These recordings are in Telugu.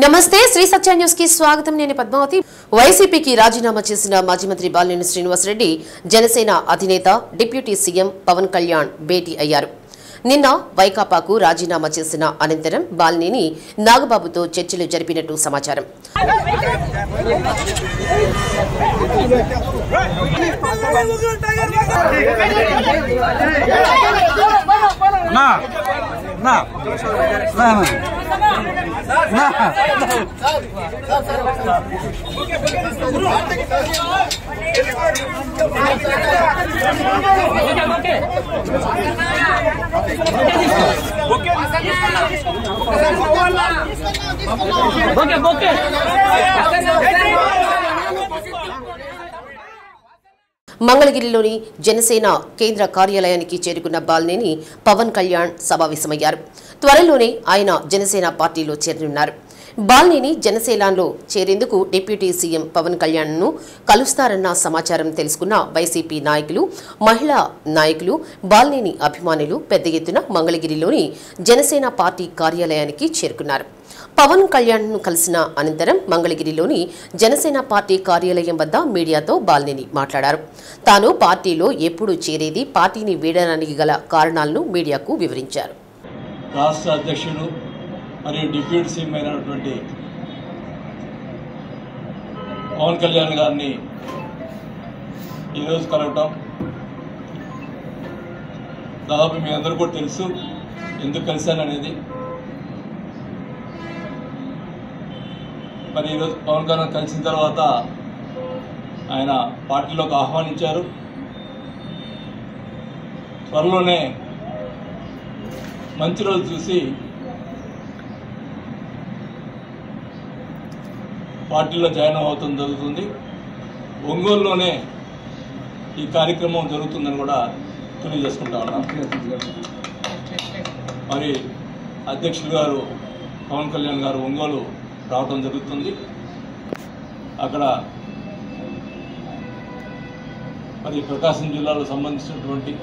నమస్తే శ్రీ సత్య న్యూస్ కి స్వాగతం. నేను పద్మావతి. వైసీపీకి రాజీనామా చేసిన మాజీ మంత్రి బాలినేని శ్రీనివాసరెడ్డి జనసేన అధినేత డిప్యూటీ సీఎం పవన్ కళ్యాణ్ భేటీ అయ్యారు. నిన్న వైకాపాకు రాజీనామా చేసిన అనంతరం బాలినేని నాగబాబుతో చర్చలు జరిపినట్టు సమాచారం. మంగళగిరిలోని జనసేన కేంద్ర కార్యాలయానికి చేరుకున్న బాలినేని పవన్ కళ్యాణ్ సమావేశమయ్యారు. త్వరలోనే ఆయన జనసేన పార్టీలో చేరనున్నారు. బాలినేని జనసేనలో చేరేందుకు డిప్యూటీ సీఎం పవన్ కళ్యాణ్ను కలుస్తారన్న సమాచారం తెలుసుకున్న వైసీపీ నాయకులు, మహిళా నాయకులు, బాలినేని అభిమానులు పెద్ద ఎత్తున మంగళగిరిలోని జనసేన పార్టీ కార్యాలయానికి చేరుకున్నారు. పవన్ కళ్యాణ్ను కలిసిన అనంతరం మంగళగిరిలోని జనసేన పార్టీ కార్యాలయం వద్ద మీడియాతో బాలినేని మాట్లాడారు. తాను పార్టీలో ఎప్పుడు చేరేది, పార్టీని వీడడానికి గల కారణాలను మీడియాకు వివరించారు. రాష్ట్ర అధ్యక్షుడు మరియు డిప్యూటీ సీఎం అయినటువంటి పవన్ కళ్యాణ్ గారిని ఈరోజు కలవటం దాదాపు మీ అందరూ కూడా తెలుసు ఎందుకు కలిశాననేది. మరి ఈరోజు పవన్ కళ్యాణ్ కలిసిన తర్వాత ఆయన పార్టీలోకి ఆహ్వానించారు. త్వరలోనే మంచి రోజు చూసి పార్టీలో జాయిన్ అవుతాం జరుగుతుంది. ఒంగోలులోనే ఈ కార్యక్రమం జరుగుతుందని కూడా తెలియజేసుకుంటా ఉన్నాం. మరి అధ్యక్షులు గారు పవన్ కళ్యాణ్ గారు ఒంగోలు రావడం జరుగుతుంది. అక్కడ మరి ప్రకాశం జిల్లాలో సంబంధించినటువంటి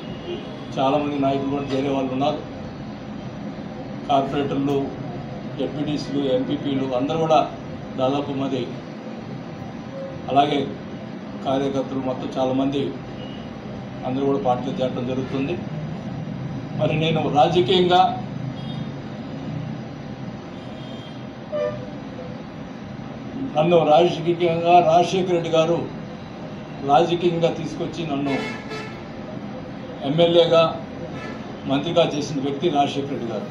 చాలామంది నాయకులు కూడా చేరే వాళ్ళు ఉన్నారు. కార్పొరేటర్లు, డిప్యూటీసీలు, ఎంపీపీలు అందరూ కూడా దాదాపు మరి అలాగే కార్యకర్తలు మొత్తం చాలామంది అందరూ కూడా పార్టీలో చేరడం జరుగుతుంది. మరి నేను రాజకీయంగా నన్ను రాజశేఖర రెడ్డి గారు రాజకీయంగా తీసుకొచ్చి నన్ను ఎమ్మెల్యేగా, మంత్రిగా చేసిన వ్యక్తి రాజశేఖర రెడ్డి గారు.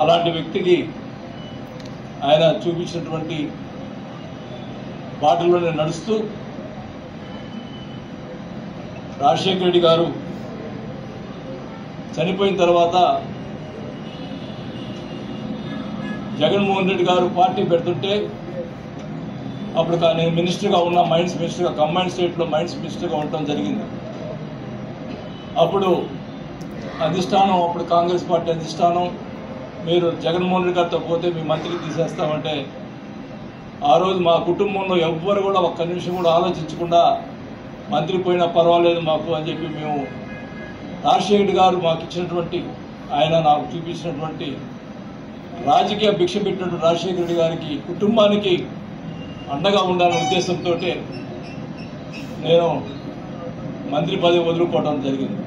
అలాంటి వ్యక్తికి ఆయన చూపించినటువంటి బాటలోనే నడుస్తూ రాజశేఖర రెడ్డి గారు చనిపోయిన తర్వాత జగన్మోహన్ రెడ్డి గారు పార్టీ పెడుతుంటే అప్పుడు నేను మినిస్టర్గా ఉన్న, మైన్స్ మినిస్టర్గా, కంబైన్డ్ స్టేట్లో మైన్స్ మినిస్టర్గా ఉండటం జరిగింది. అప్పుడు అధిష్టానం, అప్పుడు కాంగ్రెస్ పార్టీ అధిష్టానం, మీరు జగన్మోహన్ రెడ్డి గారితో పోతే మీ మంత్రికి తీసేస్తామంటే ఆ రోజు మా కుటుంబంలో ఎవ్వరు కూడా ఒక్క నిమిషం కూడా ఆలోచించకుండా మంత్రి పోయినా పర్వాలేదు మాకు అని చెప్పి మేము రాజశేఖర రెడ్డి గారు మాకు ఇచ్చినటువంటి, ఆయన నాకు చూపించినటువంటి రాజకీయ భిక్ష పెట్టినటువంటి రాజశేఖర రెడ్డి గారికి, కుటుంబానికి అండగా ఉండాలనే ఉద్దేశంతో నేను మంత్రి పదవి వదులుకోవడం జరిగింది.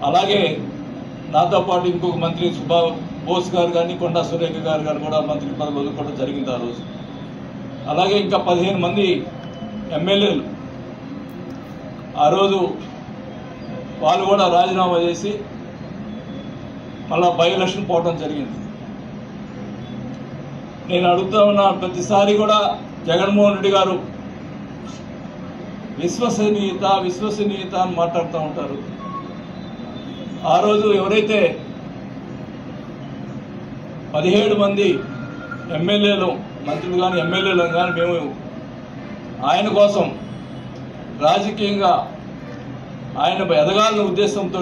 అలాగే నాతో పాటు ఇంకొక మంత్రి బోస్ గారు కానీ, కొండా సురేఖ గారు కానీ కూడా మంత్రి పదవి వదులుకోవడం జరిగింది ఆ రోజు. అలాగే ఇంకా 15 మంది ఎమ్మెల్యేలు ఆ రోజు వాళ్ళు కూడా రాజీనామా చేసి మళ్ళా బై ఎలక్షన్ పోవడం జరిగింది. నేను అడుగుతా ఉన్న ప్రతిసారి కూడా జగన్మోహన్ రెడ్డి గారు విశ్వసనీయత అని మాట్లాడుతూ ఉంటారు. ఆ రోజు ఎవరైతే 17 మంది ఎమ్మెల్యేలు, మంత్రులు కానీ ఎమ్మెల్యేలు కానీ మేము ఆయన కోసం రాజకీయంగా ఆయన ఎదగాలన్న ఉద్దేశంతో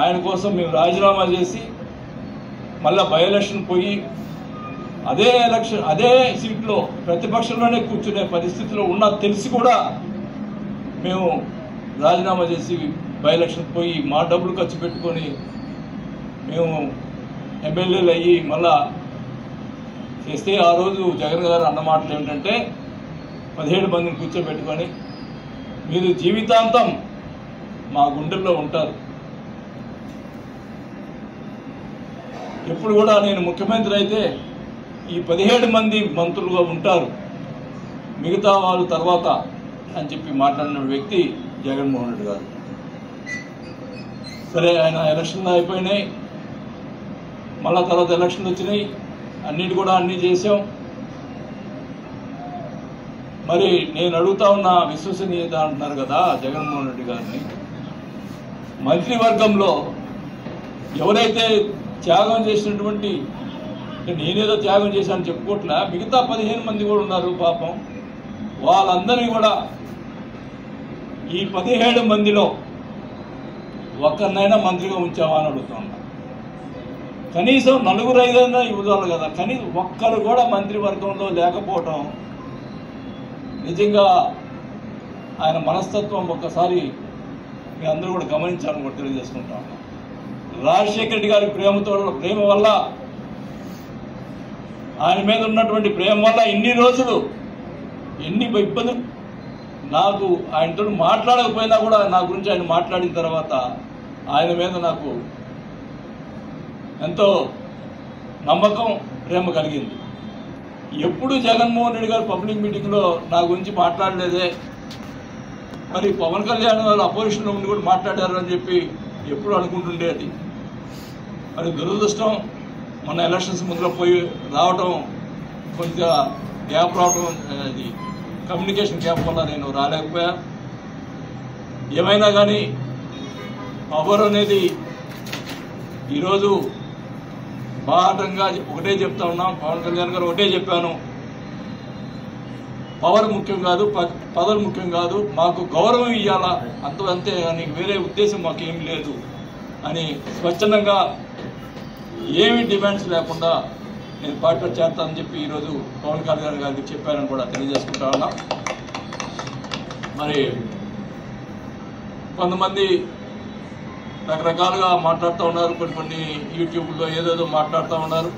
ఆయన కోసం మేము రాజీనామా చేసి మళ్ళా బై ఎలక్షన్ పోయి అదే సీట్లో ప్రతిపక్షంలోనే కూర్చునే పరిస్థితిలో ఉన్నా తెలిసి కూడా మేము రాజీనామా చేసి బై ఎలక్షన్ పోయి మా డబ్బులు ఖర్చు పెట్టుకొని మేము ఎమ్మెల్యేలు అయ్యి మళ్ళా చేస్తే ఆ రోజు జగన్ గారు అన్న మాటలు ఏమిటంటే 17 మందిని కూర్చోబెట్టుకొని మీరు జీవితాంతం మా గుండెల్లో ఉంటారు, ఎప్పుడు కూడా నేను ముఖ్యమంత్రి అయితే ఈ 17 మంది మంత్రులుగా ఉంటారు, మిగతా వాళ్ళు తర్వాత అని చెప్పి మాట్లాడిన వ్యక్తి జగన్మోహన్ రెడ్డి గారు. సరే, ఆయన ఎలక్షన్లు అయిపోయినాయి, మళ్ళా తర్వాత ఎలక్షన్లు వచ్చినాయి, అన్నిటి కూడా అన్నీ చేసాం. మరి నేను అడుగుతా ఉన్న విశ్వసనీయత అంటున్నారు కదా జగన్మోహన్ రెడ్డి గారిని, మంత్రివర్గంలో ఎవరైతే త్యాగం చేసినటువంటి, నేనేదో త్యాగం చేశాను చెప్పుకోవట్లా, మిగతా 15 మంది కూడా ఉన్నారు పాపం, వాళ్ళందరినీ కూడా ఈ 17 మందిలో ఒక్కరినైనా మంత్రిగా ఉంచావా అని అడుగుతా ఉన్నా. కనీసం 4-5 ఇవ్వాలి కదా, కనీసం ఒక్కరు కూడా మంత్రివర్గంలో లేకపోవటం నిజంగా ఆయన మనస్తత్వం ఒక్కసారి మీ అందరూ కూడా గమనించాలని కూడా తెలియజేసుకుంటా ఉన్నాం. రాజశేఖర రెడ్డి గారి ప్రేమ వల్ల, ఆయన మీద ఉన్నటువంటి ప్రేమ వల్ల ఇన్ని రోజులు ఎన్ని ఇబ్బందులు, నాకు ఆయనతో మాట్లాడకపోయినా కూడా నా గురించి ఆయన మాట్లాడిన తర్వాత ఆయన మీద నాకు ఎంతో నమ్మకం, ప్రేమ కలిగింది. ఎప్పుడు జగన్మోహన్ రెడ్డి గారు పబ్లిక్ మీటింగ్లో నా గురించి మాట్లాడలేదే, మరి పవన్ కళ్యాణ్ గారు అపోజిషన్లో ఉండి కూడా మాట్లాడారు అని చెప్పి ఎప్పుడు అనుకుంటుండేది. మరి దురదృష్టం, మొన్న ఎలక్షన్స్ ముందులో పోయి రావటం, కొంచెం గ్యాప్ రావటం, అది కమ్యూనికేషన్ గ్యాప్ వల్ల నేను రాలేకపోయా. ఏమైనా కానీ పవర్ అనేది ఈరోజు బాహటంగా ఒకటే చెప్తా ఉన్నాం. పవన్ కళ్యాణ్ గారు ఒకటే చెప్పాను, పవర్ ముఖ్యం కాదు, పదవులు ముఖ్యం కాదు, మాకు గౌరవం ఇవ్వాలా అంతే అని వేరే ఉద్దేశం మాకేమీ లేదు అని స్వచ్ఛందంగా ఏమి డిమాండ్స్ లేకుండా నేను పార్టీలో చేస్తానని చెప్పి ఈరోజు పవన్ కళ్యాణ్ గారికి చెప్పానని కూడా తెలియజేసుకుంటా ఉన్నా. మరి కొంతమంది రకరకాలుగా మాట్లాడుతూ ఉన్నారు, కొన్ని యూట్యూబ్లో ఏదేదో మాట్లాడుతూ ఉన్నారు.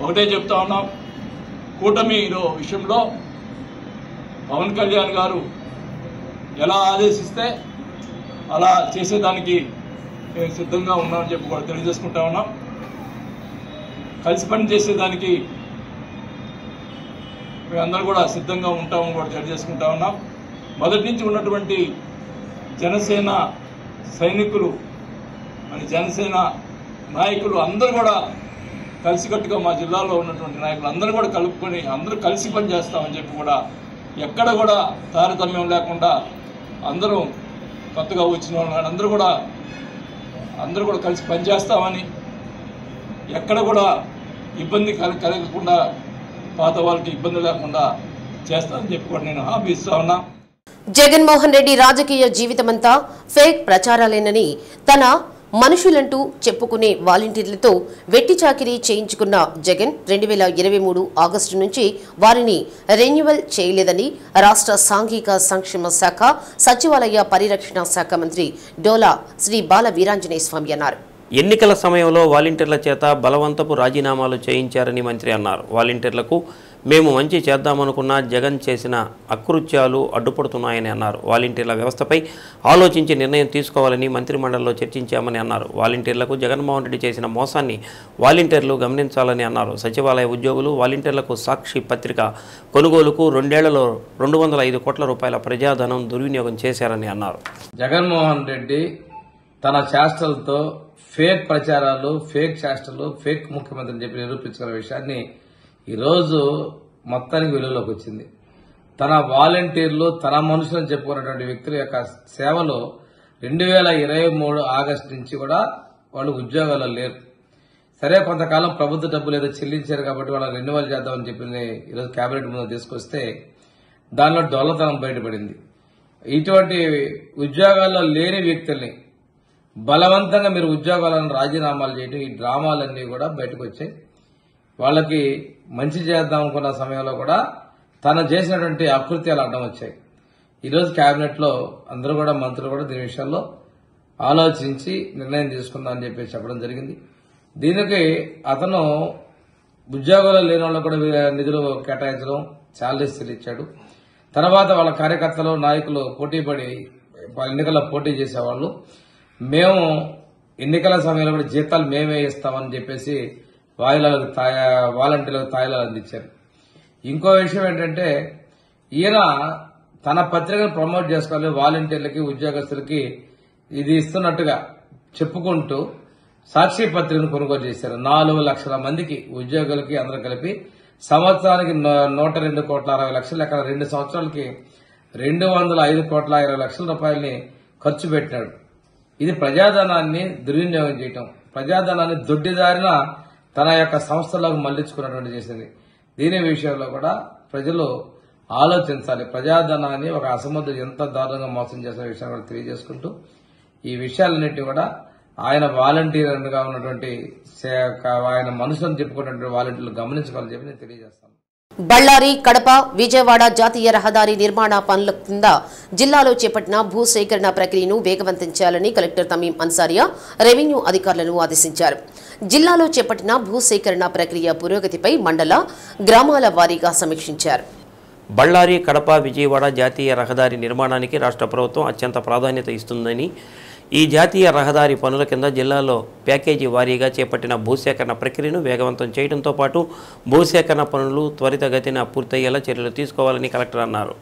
ఒకటే చెప్తా ఉన్నాం, కూటమిలో విషయంలో పవన్ కళ్యాణ్ గారు ఎలా ఆదేశిస్తే అలా చేసేదానికి నేను సిద్ధంగా ఉన్నానని చెప్పి కూడా తెలియజేసుకుంటా ఉన్నాం. కలిసి పని చేసేదానికి మేమందరూ కూడా సిద్ధంగా ఉంటామని కూడా తెలియజేసుకుంటా ఉన్నాం. మొదటి నుంచి ఉన్నటువంటి జనసేన సైనికులు అని, జనసేన నాయకులు అందరూ కూడా కలిసికట్టుగా, మా జిల్లాలో ఉన్నటువంటి నాయకులు అందరూ కూడా కలుపుకొని అందరూ కలిసి పని చేస్తామని చెప్పి కూడా, ఎక్కడ కూడా తారతమ్యం లేకుండా అందరూ కొత్తగా వచ్చిన వాళ్ళు అందరూ కూడా కలిసి పనిచేస్తామని, ఎక్కడ కూడా ఇబ్బంది కలగకుండా, పాత వాళ్ళకి ఇబ్బంది లేకుండా చేస్తామని చెప్పి కూడా నేను హామీ ఇస్తా ఉన్నా. జగన్మోహన్ రెడ్డి రాజకీయ జీవితమంతా ఫేక్ ప్రచారాలేనని, తన మనుషులంటూ చెప్పుకునే వాలంటీర్లతో వెట్టి చాకిరీ చేయించుకున్న జగన్ 2023 ఆగస్టు నుంచి వారిని రెన్యువల్ చేయలేదని రాష్ట్ర సాంఘిక సంక్షేమ శాఖ, సచివాలయ పరిరక్షణ శాఖ మంత్రి డోలా శ్రీ బాల వీరాంజనేయ స్వామి అన్నారు. ఎన్నికల సమయంలో వాలంటీర్ల చేత బలవంతపు రాజీనామాలు చేయించారని మంత్రి అన్నారు. వాలంటీర్లకు మేము మంచి చేద్దామనుకున్న జగన్ చేసిన అకృత్యాలు అడ్డుపడుతున్నాయని అన్నారు. వాలంటీర్ల వ్యవస్థపై ఆలోచించి నిర్ణయం తీసుకోవాలని మంత్రిమండలిలో చర్చించామని అన్నారు. వాలంటీర్లకు జగన్మోహన్ రెడ్డి చేసిన మోసాన్ని వాలంటీర్లు గమనించాలని అన్నారు. సచివాలయ ఉద్యోగులు వాలంటీర్లకు సాక్షి పత్రిక కొనుగోలుకు 2 ఏళ్లలో 205 కోట్ల రూపాయల ప్రజాధనం దుర్వినియోగం చేశారని అన్నారు. జగన్మోహన్ రెడ్డి తన చేష్టలతో ఫేక్ ప్రచారాలు, ఫేక్ చేష్టలు, ఫేక్ ముఖ్యమంత్రి చెప్పి నిరూపించుకున్న విషయాన్ని ఈరోజు మొత్తానికి వెలుగులోకి వచ్చింది. తన వాలంటీర్లు, తన మనుషులను చెప్పుకున్నటువంటి వ్యక్తుల యొక్క సేవలు 2023 ఆగస్టు నుంచి కూడా వాళ్ళు ఉద్యోగాల్లో లేరు. సరే, కొంతకాలం ప్రభుత్వ డబ్బులు ఏదో చెల్లించారు కాబట్టి వాళ్ళని రెన్యువల్ చేద్దామని చెప్పింది ఈరోజు కేబినెట్ ముందు తీసుకొస్తే దానిలో డొల్లతనం బయటపడింది. ఇటువంటి ఉద్యోగాల్లో లేని వ్యక్తుల్ని బలవంతంగా మీరు ఉద్యోగాలను రాజీనామాలు చేయడం, ఈ డ్రామాలన్నీ కూడా బయటకు వచ్చాయి. వాళ్ళకి మంచి చేద్దాం అనుకున్న సమయంలో కూడా తను చేసినటువంటి అకృత్యాలు అడ్డం వచ్చాయి. ఈరోజు కేబినెట్ లో అందరూ కూడా, మంత్రులు కూడా దీని విషయంలో ఆలోచించి నిర్ణయం తీసుకుందాం అని చెప్పి చెప్పడం జరిగింది. దీనికి అతను ఉద్యోగాలు లేని వాళ్ళకు కూడా నిధులు కేటాయించడం, శాలరీస్ ఇచ్చాడు. తర్వాత వాళ్ళ కార్యకర్తలు, నాయకులు పోటీపడి ఎన్నికల్లో పోటీ చేసేవాళ్ళు. మేము ఎన్నికల సమయంలో కూడా జీతాలు మేమే ఇస్తామని చెప్పేసి వాలంటీర్లకు తాయిలాలు అందించారు. ఇంకో విషయం ఏంటంటే, ఈయన తన పత్రికను ప్రమోట్ చేసుకోవాలి, వాలంటీర్లకి ఉద్యోగస్తులకి ఇది ఇస్తున్నట్టుగా చెప్పుకుంటూ సాక్షి పత్రికను కొనుగోలు చేశారు. 4 లక్షల మందికి ఉద్యోగులకి అందరూ కలిపి సంవత్సరానికి 102 కోట్ల 60 లక్షలు, అక్కడ 2 సంవత్సరాలకి 205 కోట్ల 20 లక్షల రూపాయలని ఖర్చు పెట్టినాడు. ఇది ప్రజాధనాన్ని దుర్వినియోగం చేయటం, ప్రజాధనాన్ని దొడ్డిదారిన తన యొక్క సంస్థలకు మళ్లించుకున్నటువంటి చేసింది. దీని విషయంలో కూడా ప్రజలు ఆలోచించాలి. ప్రజాధనాన్ని ఒక అసమర్థుడు ఎంత దారుణంగా మోసం చేసిన విషయాన్ని కూడా తెలియజేసుకుంటూ, ఈ విషయాలన్నింటినీ కూడా ఆయన వాలంటీర్గా ఉన్నటువంటి ఆయన మనసులను చెప్పుకున్నటువంటి వాలంటీర్లు గమనించుకోవాలని చెప్పి నేను తెలియజేస్తాను. బళ్ళారి, కడప, విజయవాడ జాతీయ రహదారి నిర్మాణ పనుల కింద జిల్లాలో చేపట్టిన భూసేకరణ ప్రక్రియను వేగవంతం చేయాలని కలెక్టర్ తమీం అన్సారియా రెవెన్యూ అధికారులను ఆదేశించారు. జిల్లాలో చేపట్టిన భూసేకరణ ప్రక్రియ పురోగతిపై మండల, గ్రామాల వారీగా సమీక్షించారు. బళ్ళారి, కడప, విజయవాడ జాతీయ రహదారి నిర్మాణానికి రాష్ట్ర ప్రభుత్వం అత్యంత ప్రాధాన్యత ఇస్తుందని, ఈ జాతీయ రహదారి పనుల కింద జిల్లాలో ప్యాకేజీ వారీగా చేపట్టిన భూసేకరణ ప్రక్రియను వేగవంతం చేయడంతో పాటు భూసేకరణ పనులు త్వరితగతిన పూర్తయ్యేలా చర్యలు తీసుకోవాలని కలెక్టర్ అన్నారు.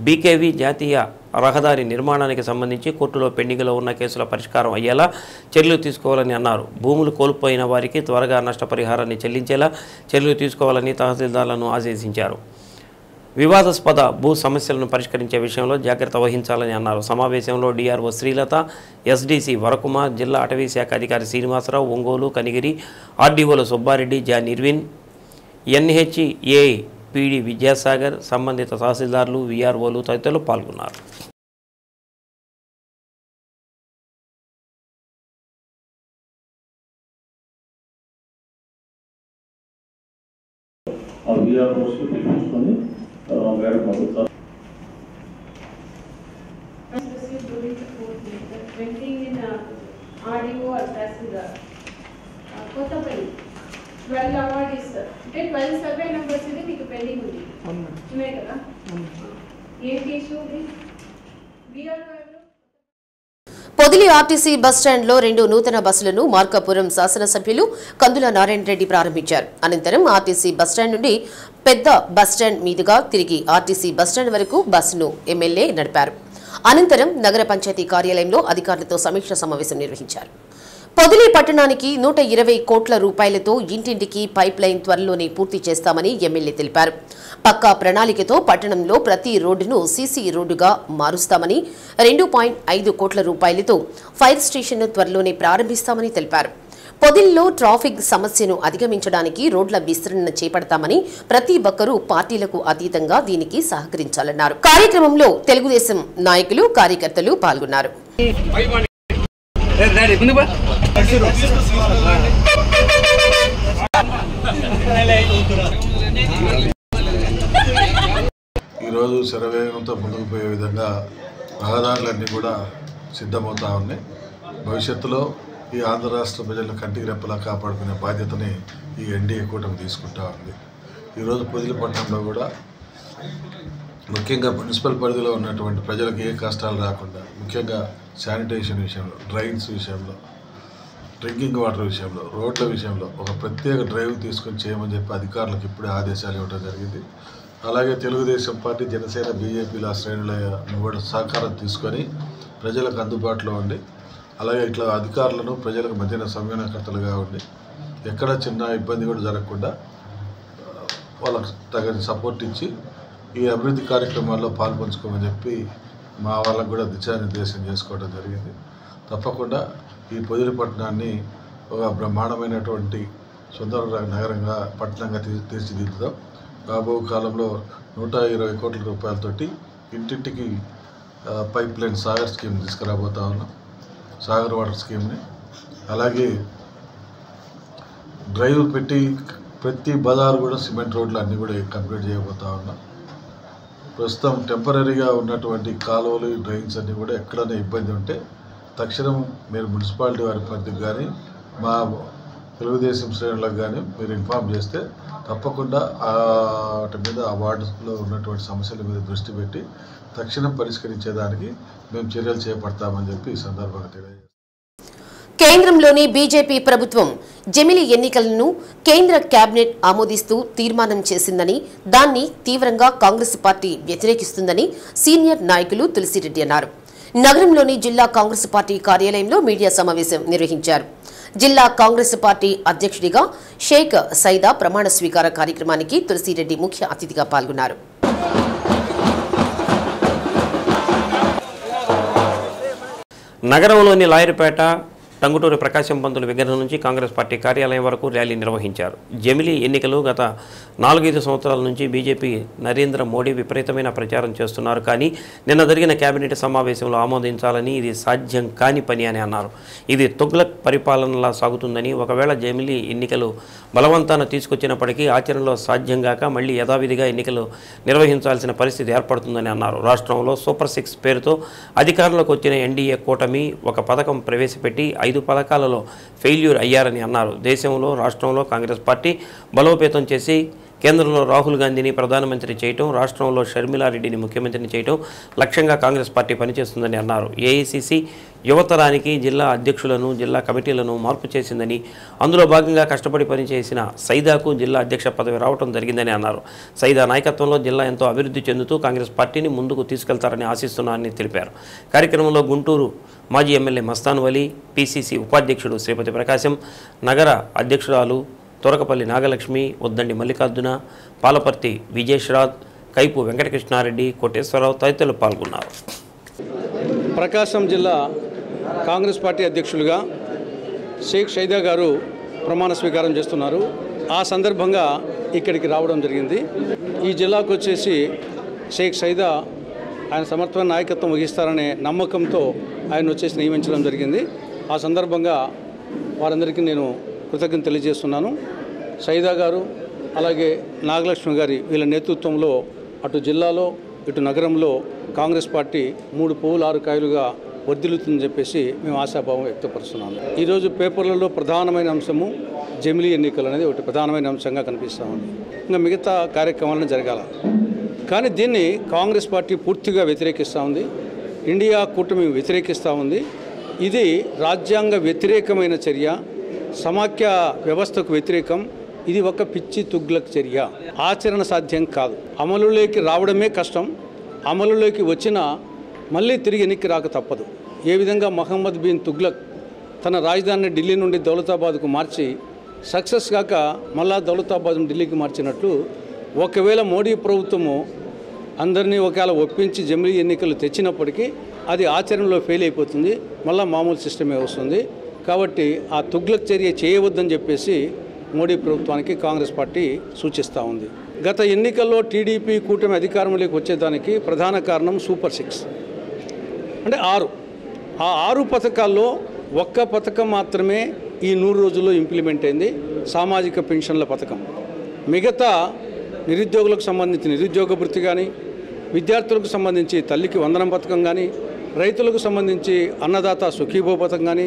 బీకేవీ జాతీయ రహదారి నిర్మాణానికి సంబంధించి కోర్టులో పెండింగ్లో ఉన్న కేసుల పరిష్కారం అయ్యేలా చర్యలు తీసుకోవాలని అన్నారు. భూములు కోల్పోయిన వారికి త్వరగా నష్టపరిహారాన్ని చెల్లించేలా చర్యలు తీసుకోవాలని తహసీల్దార్లను ఆదేశించారు. వివాదాస్పద భూ సమస్యలను పరిష్కరించే విషయంలో జాగ్రత్త వహించాలని అన్నారు. సమావేశంలో డిఆర్ఓ శ్రీలత, ఎస్డీసీ వరకుమార్, జిల్లా అటవీ శాఖ అధికారి శ్రీనివాసరావు, ఒంగోలు, కనిగిరి ఆర్డీఓలు సుబ్బారెడ్డి, జా నిర్విన్, ఎన్హెచ్ఏ పీడీ విద్యాసాగర్, సంబంధిత తహసీల్దార్లు, వీఆర్ఓలు తదితరులు పాల్గొన్నారు. RDO or Tahsildar. Kottapalli 12 awardees. 12 survey numbers ఇది మీకు పెండింగ్ ఉంది. ఉన్నాయి కదా. ఏంటి ఇష్యూ ఇది? పొదిలి ఆర్టీసీ బస్టాండ్లో 2 నూతన బస్సులను మార్కాపురం శాసనసభ్యులు కందుల నారాయణ రెడ్డి ప్రారంభించారు. అనంతరం ఆర్టీసీ బస్టాండ్ నుండి పెద్ద బస్టాండ్ మీదుగా తిరిగి ఆర్టీసీ బస్టాండ్ వరకు బస్సును ఎమ్మెల్యే నడిపారు. అనంతరం నగర పంచాయతీ కార్యాలయంలో అధికారులతో సమీక్ష సమావేశం నిర్వహించారు. పొదిలి పట్టణానికి 120 కోట్ల రూపాయలతో ఇంటింటికి పైప్ లైన్ త్వరలోనే పూర్తి చేస్తామని ఎమ్మెల్యే తెలిపారు. పక్కా ప్రణాళికతో పట్టణంలో ప్రతి రోడ్డును సీసీ రోడ్డుగా మారుస్తామని, 2.5 కోట్ల రూపాయలతో ఫైర్ స్టేషన్ను త్వరలోనే ప్రారంభిస్తామని తెలిపారు. పొదిలిలో ట్రాఫిక్ సమస్యను అధిగమించడానికి రోడ్ల విస్తరణ చేపడతామని, ప్రతి ఒక్కరూ పార్టీలకు అతీతంగా దీనికి సహకరించాలన్నారు. కార్యక్రమంలో తెలుగుదేశం నాయకులు, కార్యకర్తలు పాల్గొన్నారు. ఈరోజు శరవేగంతో ముందుకు పోయే విధంగా రహదారులన్నీ కూడా సిద్ధమవుతా ఉన్నాయి. భవిష్యత్తులో ఈ ఆంధ్ర రాష్ట్ర ప్రజలను కంటికి రెప్పలా కాపాడుకునే బాధ్యతని ఈ ఎన్డీఏ కూటమి తీసుకుంటా ఉంది. ఈరోజు పొదిలి పట్టణంలో కూడా ముఖ్యంగా మున్సిపల్ పరిధిలో ఉన్నటువంటి ప్రజలకు ఏ కష్టాలు రాకుండా, ముఖ్యంగా శానిటేషన్ విషయంలో, డ్రైన్స్ విషయంలో, డ్రింకింగ్ వాటర్ విషయంలో, రోడ్ల విషయంలో ఒక ప్రత్యేక డ్రైవ్ తీసుకొని చేయమని చెప్పి అధికారులకు ఇప్పుడే ఆదేశాలు ఇవ్వడం జరిగింది. అలాగే తెలుగుదేశం పార్టీ, జనసేన, బీజేపీల శ్రేణులను కూడా సహకారం తీసుకొని ప్రజలకు అందుబాటులో ఉండి, అలాగే ఇట్లా అధికారులను ప్రజలకు మధ్యన సంయోగకర్తలుగా ఉండి ఎక్కడ చిన్న ఇబ్బంది కూడా జరగకుండా వాళ్ళకు తగిన సపోర్ట్ ఇచ్చి ఈ అభివృద్ధి కార్యక్రమాల్లో పాల్పంచుకోమని చెప్పి మా వాళ్ళకు కూడా దిశానిర్దేశం చేసుకోవడం జరిగింది. తప్పకుండా ఈ పొదిలి పట్టణాన్ని ఒక బ్రహ్మాండమైనటువంటి సుందర నగరంగా, పట్టణంగా తీర్చిదిద్దుదాం. రాబో కాలంలో 120 కోట్ల రూపాయలతోటి ఇంటింటికి పైప్ లైన్ సాగర్ స్కీమ్ తీసుకురాబోతా ఉన్నాం, సాగర్ వాటర్ స్కీమ్ని. అలాగే డ్రైవ్ పెట్టి ప్రతి బజారు కూడా సిమెంట్ రోడ్లు అన్నీ కూడా కంప్లీట్ చేయబోతా ఉన్నాం. ప్రస్తుతం టెంపరీగా ఉన్నటువంటి కాలువలు, డ్రైన్స్ అన్నీ కూడా ఎక్కడైనా ఇబ్బంది ఉంటే తక్షణం మీరు మున్సిపాలిటీ వారి పరిధికి కానీ, మా తెలుగుదేశం శ్రేణులకు కానీ మీరు ఇన్ఫామ్ చేస్తే తప్పకుండా వాటి మీద ఆ వార్డులో ఉన్నటువంటి సమస్యల మీద దృష్టి పెట్టి తక్షణం పరిష్కరించేదానికి మేము చర్యలు చేపడతామని చెప్పి ఈ సందర్భంగా తెలియజేస్తాం. కేంద్రంలోని బీజేపీ ప్రభుత్వం జమిలి ఎన్నికలను కేంద్ర కేబినెట్ ఆమోదిస్తూ తీర్మానం చేసిందని, దాన్ని తీవ్రంగా కాంగ్రెస్ పార్టీ వ్యతిరేకిస్తుందని సీనియర్ నాయకులు తులసిరెడ్డి అన్నారు. నగరంలోని జిల్లా కాంగ్రెస్ పార్టీ కార్యాలయంలో మీడియా సమావేశం నిర్వహించారు. జిల్లా కాంగ్రెస్ పార్టీ అధ్యక్షుడిగా షేక్ సైదా ప్రమాణ స్వీకార కార్యక్రమానికి తులసిరెడ్డి ముఖ్య అతిథిగా పాల్గొన్నారు. నగరంలోని లాయర్పేట, టంగుటూరి ప్రకాశం పంతులు విగ్రహం నుంచి కాంగ్రెస్ పార్టీ కార్యాలయం వరకు ర్యాలీ నిర్వహించారు. జమిలీ ఎన్నికలు గత 4-5 సంవత్సరాల నుంచి బీజేపీ నరేంద్ర మోడీ విపరీతమైన ప్రచారం చేస్తున్నారు. కానీ నిన్న జరిగిన కేబినెట్ సమావేశంలో ఆమోదించాలని ఇది సాధ్యం కాని పని అని అన్నారు. ఇది తుగ్లక్ పరిపాలనలా సాగుతుందని, ఒకవేళ జమిలీ ఎన్నికలు బలవంతాన తీసుకొచ్చినప్పటికీ ఆచరణలో సాధ్యం కాక మళ్లీ యథావిధిగా ఎన్నికలు నిర్వహించాల్సిన పరిస్థితి ఏర్పడుతుందని అన్నారు. రాష్ట్రంలో సూపర్ 6 పేరుతో అధికారంలోకి వచ్చిన ఎన్డీఏ కూటమి ఒక పథకం ప్రవేశపెట్టి 5 పథకాలలో ఫెయిల్యూర్ అయ్యారని అన్నారు. దేశంలో, రాష్ట్రంలో కాంగ్రెస్ పార్టీ బలోపేతం చేసి కేంద్రంలో రాహుల్ గాంధీని ప్రధానమంత్రి చేయటం, రాష్ట్రంలో షర్మిలారెడ్డిని ముఖ్యమంత్రిని చేయటం లక్ష్యంగా కాంగ్రెస్ పార్టీ పనిచేస్తుందని అన్నారు. ఏఐసీసీ యువతరానికి జిల్లా అధ్యక్షులను, జిల్లా కమిటీలను మార్పు చేసిందని, అందులో భాగంగా కష్టపడి పనిచేసిన సైదాకు జిల్లా అధ్యక్ష పదవి రావడం జరిగిందని అన్నారు. సైదా నాయకత్వంలో జిల్లా ఎంతో అభివృద్ధి చెందుతూ కాంగ్రెస్ పార్టీని ముందుకు తీసుకెళ్తారని ఆశిస్తున్నారని తెలిపారు. కార్యక్రమంలో గుంటూరు మాజీ ఎమ్మెల్యే మస్తాన్ వలీ, పీసీసీ ఉపాధ్యక్షుడు శ్రీపతి ప్రకాశం, నగర అధ్యక్షురాలు తొరకపల్లి నాగలక్ష్మి, ఉద్దండి మల్లికార్జున, పాలపర్తి విజేశ్రాజ్, కైపు వెంకటకృష్ణారెడ్డి, కోటేశ్వరరావు తదితరులు పాల్గొన్నారు. ప్రకాశం జిల్లా కాంగ్రెస్ పార్టీ అధ్యక్షులుగా షేక్ సైదా గారు ప్రమాణ స్వీకారం చేస్తున్నారు. ఆ సందర్భంగా ఇక్కడికి రావడం జరిగింది. ఈ జిల్లాకు వచ్చేసి షేక్ సైదా ఆయన సమర్థమైన నాయకత్వం వహిస్తారనే నమ్మకంతో ఆయన వచ్చేసి నియమించడం జరిగింది. ఆ సందర్భంగా వారందరికీ నేను కృతజ్ఞత తెలియజేస్తున్నాను. సైదా గారు అలాగే నాగలక్ష్మి గారి వీళ్ళ నేతృత్వంలో అటు జిల్లాలో ఇటు నగరంలో కాంగ్రెస్ పార్టీ 3 పువ్వులు 6 కాయలుగా వర్ధిల్లుతుందని చెప్పేసి మేము ఆశాభావం వ్యక్తపరుస్తున్నాము. ఈరోజు పేపర్లలో ప్రధానమైన అంశము జమిలీ ఎన్నికలు అనేది ఒకటి ప్రధానమైన అంశంగా కనిపిస్తూ ఉంది. ఇంకా మిగతా కార్యక్రమాలను జరగాల. కానీ దీన్ని కాంగ్రెస్ పార్టీ పూర్తిగా వ్యతిరేకిస్తూ ఉంది. ఇండియా కూటమి వ్యతిరేకిస్తూ ఉంది. ఇది రాజ్యాంగ వ్యతిరేకమైన చర్య, సమాఖ్య వ్యవస్థకు వ్యతిరేకం. ఇది ఒక పిచ్చి తుగ్లక్ చర్య, ఆచరణ సాధ్యం కాదు. అమలులోకి రావడమే కష్టం. అమలులోకి వచ్చినా మళ్ళీ తిరిగి ఎన్నిక రాక తప్పదు. ఏ విధంగా మహమ్మద్ బిన్ తుగ్లక్ తన రాజధానిని ఢిల్లీ నుండి దౌలతాబాద్కు మార్చి సక్సెస్ కాక మళ్ళా దౌలతాబాద్ను ఢిల్లీకి మార్చినట్లు ఒకవేళ మోడీ ప్రభుత్వము అందరినీ ఒకవేళ ఒప్పించి జమిలీ ఎన్నికలు తెచ్చినప్పటికీ అది ఆచరణలో ఫెయిల్ అయిపోతుంది. మళ్ళీ మామూలు సిస్టమే వస్తుంది. కాబట్టి ఆ తుగ్లక్ చర్య చేయవద్దని చెప్పేసి మోడీ ప్రభుత్వానికి కాంగ్రెస్ పార్టీ సూచిస్తూ ఉంది. గత ఎన్నికల్లో టీడీపీ కూటమి అధికారంలోకి వచ్చేదానికి ప్రధాన కారణం సూపర్ 6 అంటే 6. ఆ 6 పథకాల్లో ఒక్క పథకం మాత్రమే ఈ 100 రోజుల్లో ఇంప్లిమెంట్ అయింది, సామాజిక పెన్షన్ల పథకం. మిగతా నిరుద్యోగులకు సంబంధించి నిరుద్యోగ భృతి కానీ, విద్యార్థులకు సంబంధించి తల్లికి వందనం పథకం కానీ, రైతులకు సంబంధించి అన్నదాత సుఖీభో పథకం కానీ,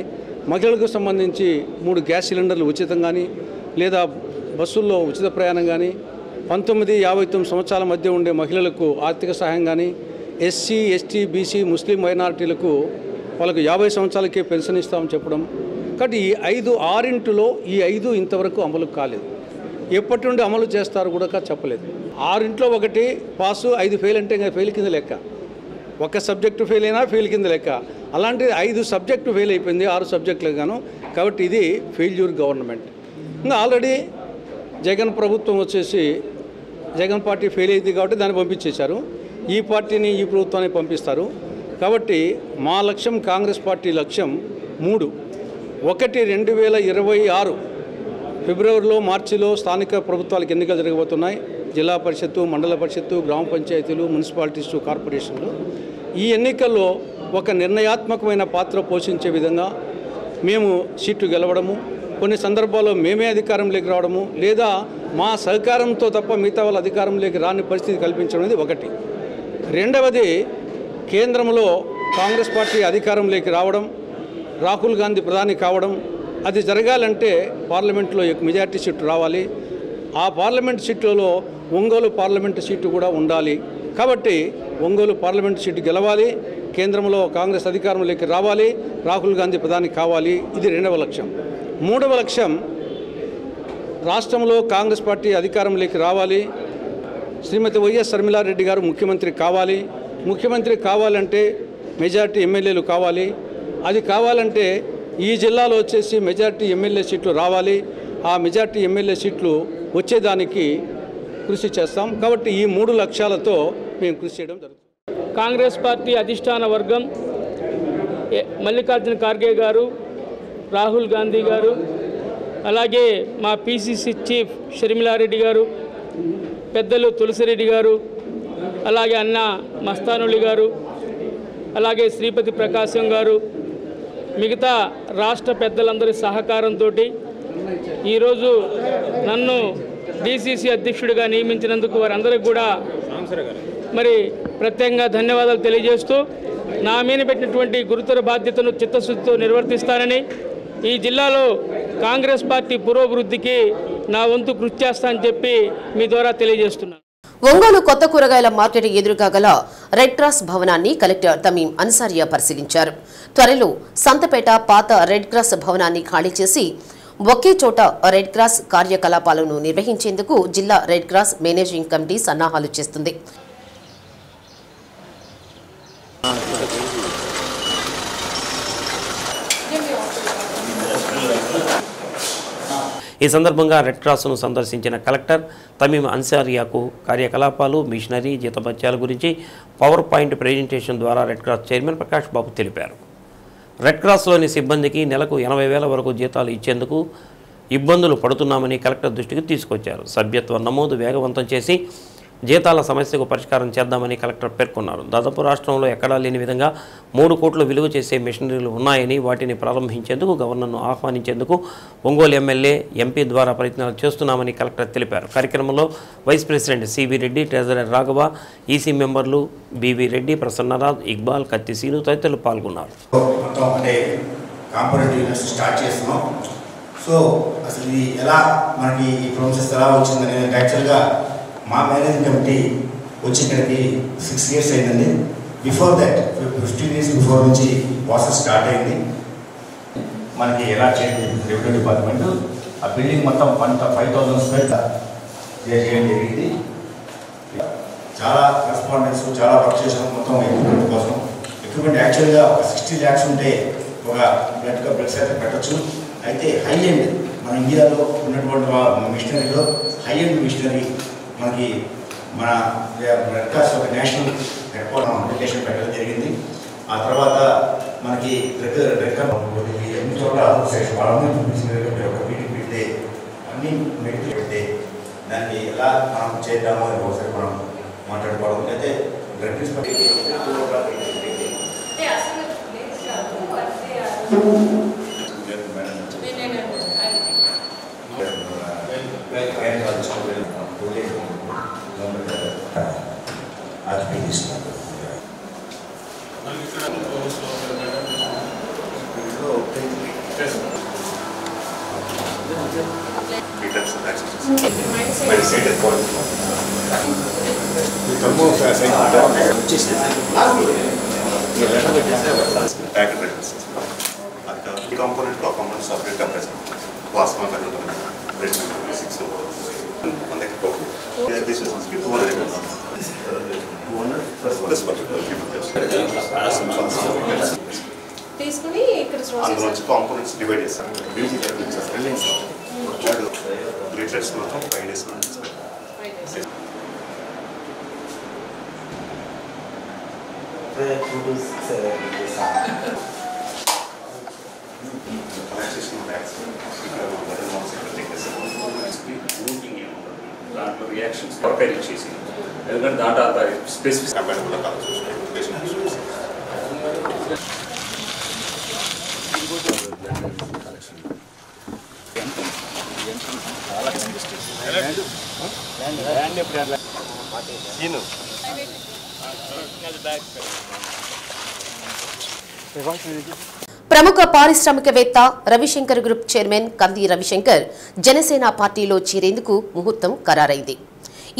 మహిళలకు సంబంధించి 3 గ్యాస్ సిలిండర్లు ఉచితం కానీ, లేదా బస్సుల్లో ఉచిత ప్రయాణం కానీ, 19-59 సంవత్సరాల మధ్య ఉండే మహిళలకు ఆర్థిక సహాయం కానీ, ఎస్సీ, ఎస్టీ, బీసీ, ముస్లిం మైనారిటీలకు వాళ్ళకు 50 సంవత్సరాలకే పెన్షన్ ఇస్తామని చెప్పడం. కాబట్టి ఈ 6 ఈ 5 ఇంతవరకు అమలు కాలేదు. ఎప్పటి నుండి అమలు చేస్తారు కూడా చెప్పలేదు. 6 ఒకటి పాసు, 5 ఫెయిల్ అంటే ఇంకా ఫెయిల్ కింద లెక్క. ఒక సబ్జెక్టు ఫెయిల్ అయినా ఫెయిల్ కింద లెక్క. అలాంటిది 5 సబ్జెక్టు ఫెయిల్ అయిపోయింది 6 సబ్జెక్టులకు గాను. కాబట్టి ఇది ఫెయిల్యూర్ గవర్నమెంట్. ఇంకా ఆల్రెడీ జగన్ ప్రభుత్వం వచ్చేసి జగన్ పార్టీ ఫెయిల్ అయింది కాబట్టి దాన్ని పంపించేశారు. ఈ పార్టీని ఈ ప్రభుత్వాన్ని పంపిస్తారు. కాబట్టి మా లక్ష్యం, కాంగ్రెస్ పార్టీ లక్ష్యం 3. 1 2026 ఫిబ్రవరిలో, మార్చిలో స్థానిక ప్రభుత్వాలకు ఎన్నికలు జరగబోతున్నాయి. జిల్లా పరిషత్తు, మండల పరిషత్తు, గ్రామ పంచాయతీలు, మున్సిపాలిటీస్, కార్పొరేషన్లు. ఈ ఎన్నికల్లో ఒక నిర్ణయాత్మకమైన పాత్ర పోషించే విధంగా మేము సీట్లు గెలవడము, కొన్ని సందర్భాల్లో మేమే అధికారంలోకి రావడము, లేదా మా సహకారంతో తప్ప మిగతా వాళ్ళ అధికారంలోకి రాని పరిస్థితి కల్పించడం అనేది 1. రెండవది, కేంద్రంలో కాంగ్రెస్ పార్టీ అధికారంలోకి రావడం, రాహుల్ గాంధీ ప్రధాని కావడం, అది జరగాలంటే పార్లమెంట్లో మెజార్టీ సీటు రావాలి. ఆ పార్లమెంట్ సీట్లలో ఒంగోలు పార్లమెంటు సీటు కూడా ఉండాలి. కాబట్టి ఒంగోలు పార్లమెంటు సీటు గెలవాలి, కేంద్రంలో కాంగ్రెస్ అధికారంలోకి రావాలి, రాహుల్ గాంధీ ప్రధాని కావాలి. ఇది 2వ లక్ష్యం. 3వ లక్ష్యం, రాష్ట్రంలో కాంగ్రెస్ పార్టీ అధికారంలోకి రావాలి, శ్రీమతి వైఎస్ షర్మిలారెడ్డి గారు ముఖ్యమంత్రి కావాలి. ముఖ్యమంత్రి కావాలంటే మెజార్టీ ఎమ్మెల్యేలు కావాలి. అది కావాలంటే ఈ జిల్లాలో వచ్చేసి మెజార్టీ ఎమ్మెల్యే సీట్లు రావాలి. ఆ మెజార్టీ ఎమ్మెల్యే సీట్లు వచ్చేదానికి కృషి చేస్తాం. కాబట్టి ఈ 3 లక్ష్యాలతో మేము కృషి చేయడం జరుగుతుంది. కాంగ్రెస్ పార్టీ అధిష్టాన వర్గం మల్లికార్జున ఖార్గే గారు, రాహుల్ గాంధీ గారు, అలాగే మా పిసిసి చీఫ్ షర్మిలారెడ్డి గారు, పెద్దలు తులసిరెడ్డి గారు, అలాగే అన్న మస్తానులి గారు, అలాగే శ్రీపతి ప్రకాశం గారు, మిగతా రాష్ట్ర పెద్దలందరి సహకారంతో ఈరోజు నన్ను డిసిసి అధ్యక్షుడిగా నియమించినందుకు వారందరికీ కూడా మరి ప్రత్యేకంగా ధన్యవాదాలు తెలియజేస్తూ నా మీద పెట్టినటువంటి గురుతర బాధ్యతను చిత్తశుద్ధితో నిర్వర్తిస్తానని, ఈ జిల్లాలో కాంగ్రెస్ పార్టీ పురోభివృద్ధికి నా వంతు కృషి చేస్తానని చెప్పి మీ ద్వారా తెలియజేస్తున్నాను. ఒంగోలు కొత్త కూరగాయల మార్కెట్ ఎదురుగా గల రెడ్ క్రాస్ భవనాన్ని కలెక్టర్ తమీం అన్సారియా పరిశీలించారు. త్వరలో సంతపేట పాత రెడ్ క్రాస్ భవనాన్ని ఖాళీ చేసి ఒకే చోట రెడ్ క్రాస్ కార్యకలాపాలను నిర్వహించేందుకు జిల్లా రెడ్ క్రాస్ మేనేజింగ్ కమిటీ సన్నాహాలు చేస్తుంది. ఈ సందర్భంగా రెడ్ క్రాస్ను సందర్శించిన కలెక్టర్ తమీం అన్సారియాకు కార్యకలాపాలు, మిషనరీ, జీతభత్యాల గురించి పవర్ పాయింట్ ప్రెజెంటేషన్ ద్వారా రెడ్ క్రాస్ చైర్మన్ ప్రకాష్ బాబు తెలిపారు. రెడ్ క్రాస్లోని సిబ్బందికి నెలకు 80,000 వరకు జీతాలు ఇచ్చేందుకు ఇబ్బందులు పడుతున్నామని కలెక్టర్ దృష్టికి తీసుకొచ్చారు. సభ్యత్వ నమోదు వేగవంతం చేసి జీతాల సమస్యకు పరిష్కారం చేద్దామని కలెక్టర్ పేర్కొన్నారు. దాదాపు రాష్ట్రంలో ఎక్కడా లేని విధంగా 3 కోట్లు విలువ చేసే మిషనరీలు ఉన్నాయని, వాటిని ప్రారంభించేందుకు గవర్నర్ను ఆహ్వానించేందుకు ఒంగోలు ఎమ్మెల్యే, ఎంపీ ద్వారా ప్రయత్నాలు చేస్తున్నామని కలెక్టర్ తెలిపారు. కార్యక్రమంలో vice president CV Reddy, treasurer Raghava, EC మెంబర్లు బివి రెడ్డి, ప్రసన్నరాజ్, ఇక్బాల్, కత్తిసీను తదితరులు పాల్గొన్నారు. అసలు ఇది ఎలా మనకి ఈ ప్రాసెస్ ఎలా వచ్చిందనేది యాక్చువల్గా మా మేనేజింగ్ కమిటీ వచ్చి ఇక్కడికి 6 years అయిందండి. బిఫోర్ దట్ 15 years బిఫోర్ నుంచి ప్రాసెస్ స్టార్ట్ అయింది. మనకి ఎలా చేయండి రెవెన్యూ డిపార్ట్మెంట్ ఆ బిల్డింగ్ మొత్తం 5,000 square చేయడం జరిగింది. చాలా రెస్పాండెన్స్, చాలా వర్క్ చేసాం మొత్తం ఎక్విప్మెంట్ కోసం. ఎక్విప్మెంట్ యాక్చువల్గా ఒక 60 lakhs ఉంటే ఒక బ్లడ్ సెంటర్ పెట్టచ్చు. అయితే హై ఎండ్ మన ఇండియాలో ఉన్నటువంటి మిషనరీలో హై ఎండ్ మిషనరీ మనకి మన రెడ్ క్రాస్ ఒక నేషనల్ హెడ్ క్వార్టర్ అప్లికేషన్ పెట్టడం జరిగింది. ఆ తర్వాత మనకి రెడ్ క్రాస్ ఎన్ని చోట్ల ఒక మీటింగ్ పెడితే అన్ని మీటింగ్ పెడితే దాన్ని ఎలా మనం చేద్దామో అని ఒకసారి మనం మాట్లాడుకోవడం. అయితే red cross component separate plasma this is 200 తీసుకుని ఇక్కడ కాంపోనెంట్స్ డివైడ్ చేస్తాం. లిటర్స్ మాత్రం 5 days దాంట్లో రియాక్షన్స్ ప్రిపేర్ చేసి ఎందుకంటే దాంట్లో స్పెసిఫిక్ కంపాటబుల్ కావచ్చు. ప్రముఖ పారిశ్రామికవేత్త రవిశంకర్ గ్రూప్ చైర్మన్ కంది రవిశంకర్ జనసేన పార్టీలో చేరేందుకు ముహూర్తం ఖరారైంది.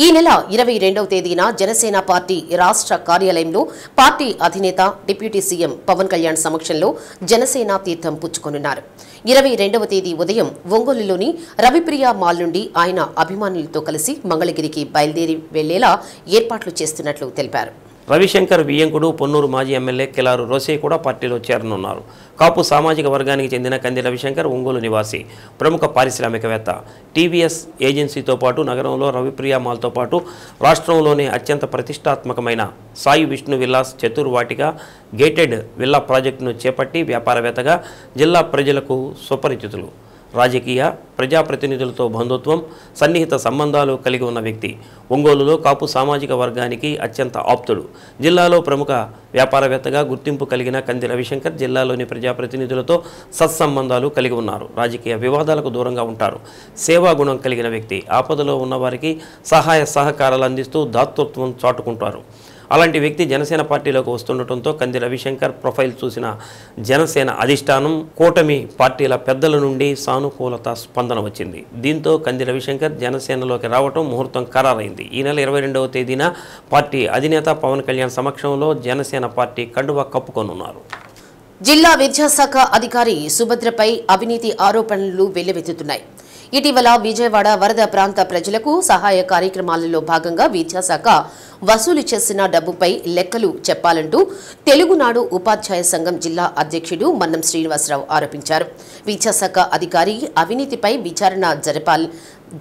ఈ నెల 22వ తేదీన జనసేన పార్టీ రాష్ట్ర కార్యాలయంలో పార్టీ అధినేత డిప్యూటీ సీఎం పవన్ కళ్యాణ్ సమక్షంలో జనసేన తీర్థం పుచ్చుకొనున్నారు. 22వ తేదీ ఉదయం ఒంగోలులోని రవిప్రియ మాల్ నుండి ఆయన అభిమానులతో కలిసి మంగళగిరికి బయలుదేరి వెళ్లేలా ఏర్పాట్లు చేస్తున్నట్లు తెలిపారు. రవిశంకర్ వియ్యంకుడు పొన్నూరు మాజీ ఎమ్మెల్యే కిలారు రోసే కూడా పార్టీలో చేరనున్నారు. కాపు సామాజిక వర్గానికి చెందిన కంది రవిశంకర్ ఒంగోలు నివాసి, ప్రముఖ పారిశ్రామికవేత్త. టీవీఎస్ ఏజెన్సీతో పాటు నగరంలో రవిప్రియ మాల్తో పాటు రాష్ట్రంలోనే అత్యంత ప్రతిష్టాత్మకమైన Sai Vishnu villas Chaturvatika gated villa ప్రాజెక్టును చేపట్టి వ్యాపారవేత్తగా జిల్లా ప్రజలకు సుపరిచితులు. రాజకీయ ప్రజాప్రతినిధులతో బంధుత్వం, సన్నిహిత సంబంధాలు కలిగి ఉన్న వ్యక్తి. ఒంగోలులో కాపు సామాజిక వర్గానికి అత్యంత ఆప్తుడు. జిల్లాలో ప్రముఖ వ్యాపారవేత్తగా గుర్తింపు కలిగిన కంది రవిశంకర్ జిల్లాలోని ప్రజాప్రతినిధులతో సత్సంబంధాలు కలిగి ఉన్నారు. రాజకీయ వివాదాలకు దూరంగా ఉంటారు. సేవా గుణం కలిగిన వ్యక్తి. ఆపదలో ఉన్నవారికి సహాయ సహకారాలు అందిస్తూ దాతృత్వం చాటుకుంటారు. అలాంటి వ్యక్తి జనసేన పార్టీలోకి వస్తుండటంతో కంది రవిశంకర్ ప్రొఫైల్ చూసిన జనసేన అధిష్టానం, కూటమి పార్టీల పెద్దల నుండి సానుకూలత స్పందన వచ్చింది. దీంతో కంది రవిశంకర్ జనసేనలోకి రావడం ముహూర్తం ఖరారైంది. ఈ నెల 22వ తేదీన పార్టీ అధినేత పవన్ కళ్యాణ్ సమక్షంలో జనసేన పార్టీ కండువా కప్పుకొనున్నారు. జిల్లా విద్యాశాఖ అధికారి సుభద్రపై అవినీతి ఆరోపణలు వెల్లువెత్తుతున్నాయి. ఇటీవల విజయవాడ వరద ప్రాంత ప్రజలకు సహాయ కార్యక్రమాలలో భాగంగా విద్యాశాఖ వసూలు చేసిన డబ్బుపై లెక్కలు చెప్పాలంటూ తెలుగునాడు ఉపాధ్యాయ సంఘం జిల్లా అధ్యక్షుడు మన్నం శ్రీనివాసరావు ఆరోపించారు. విద్యాశాఖ అధికారి అవినీతిపై విచారణ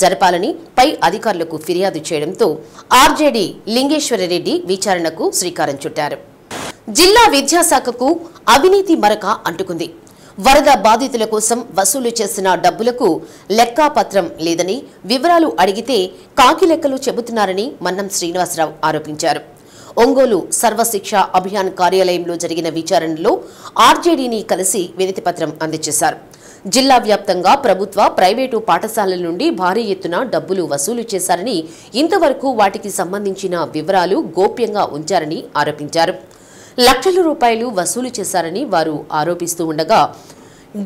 జరపాలని పై అధికారులకు ఫిర్యాదు చేయడంతో ఆర్జేడీ లింగేశ్వరరెడ్డి విచారణకు శ్రీకారం చుట్టారు. జిల్లా విద్యాశాఖకు అవినీతి మరక అంటుకుంది. వరద బాధితుల కోసం వసూలు చేసిన డబ్బులకు లెక్కాపత్రం లేదని వివరాలు అడిగితే కాకి లెక్కలు చెబుతున్నారని మన్నం శ్రీనివాసరావు ఆరోపించారు. ఒంగోలు సర్వశిక్ష అభియాన్ కార్యాలయంలో జరిగిన విచారణలో ఆర్జేడీని కలిసి వినతిపత్రం అందజేశారు. జిల్లా వ్యాప్తంగా ప్రభుత్వ, ప్రైవేటు పాఠశాలల నుండి భారీ ఎత్తున డబ్బులు వసూలు చేశారని, ఇంతవరకు వాటికి సంబంధించిన వివరాలు గోప్యంగా ఉంచారని ఆరోపించారు. లక్షల రూపాయలు వసూలు చేశారని వారు ఆరోపిస్తూ ఉండగా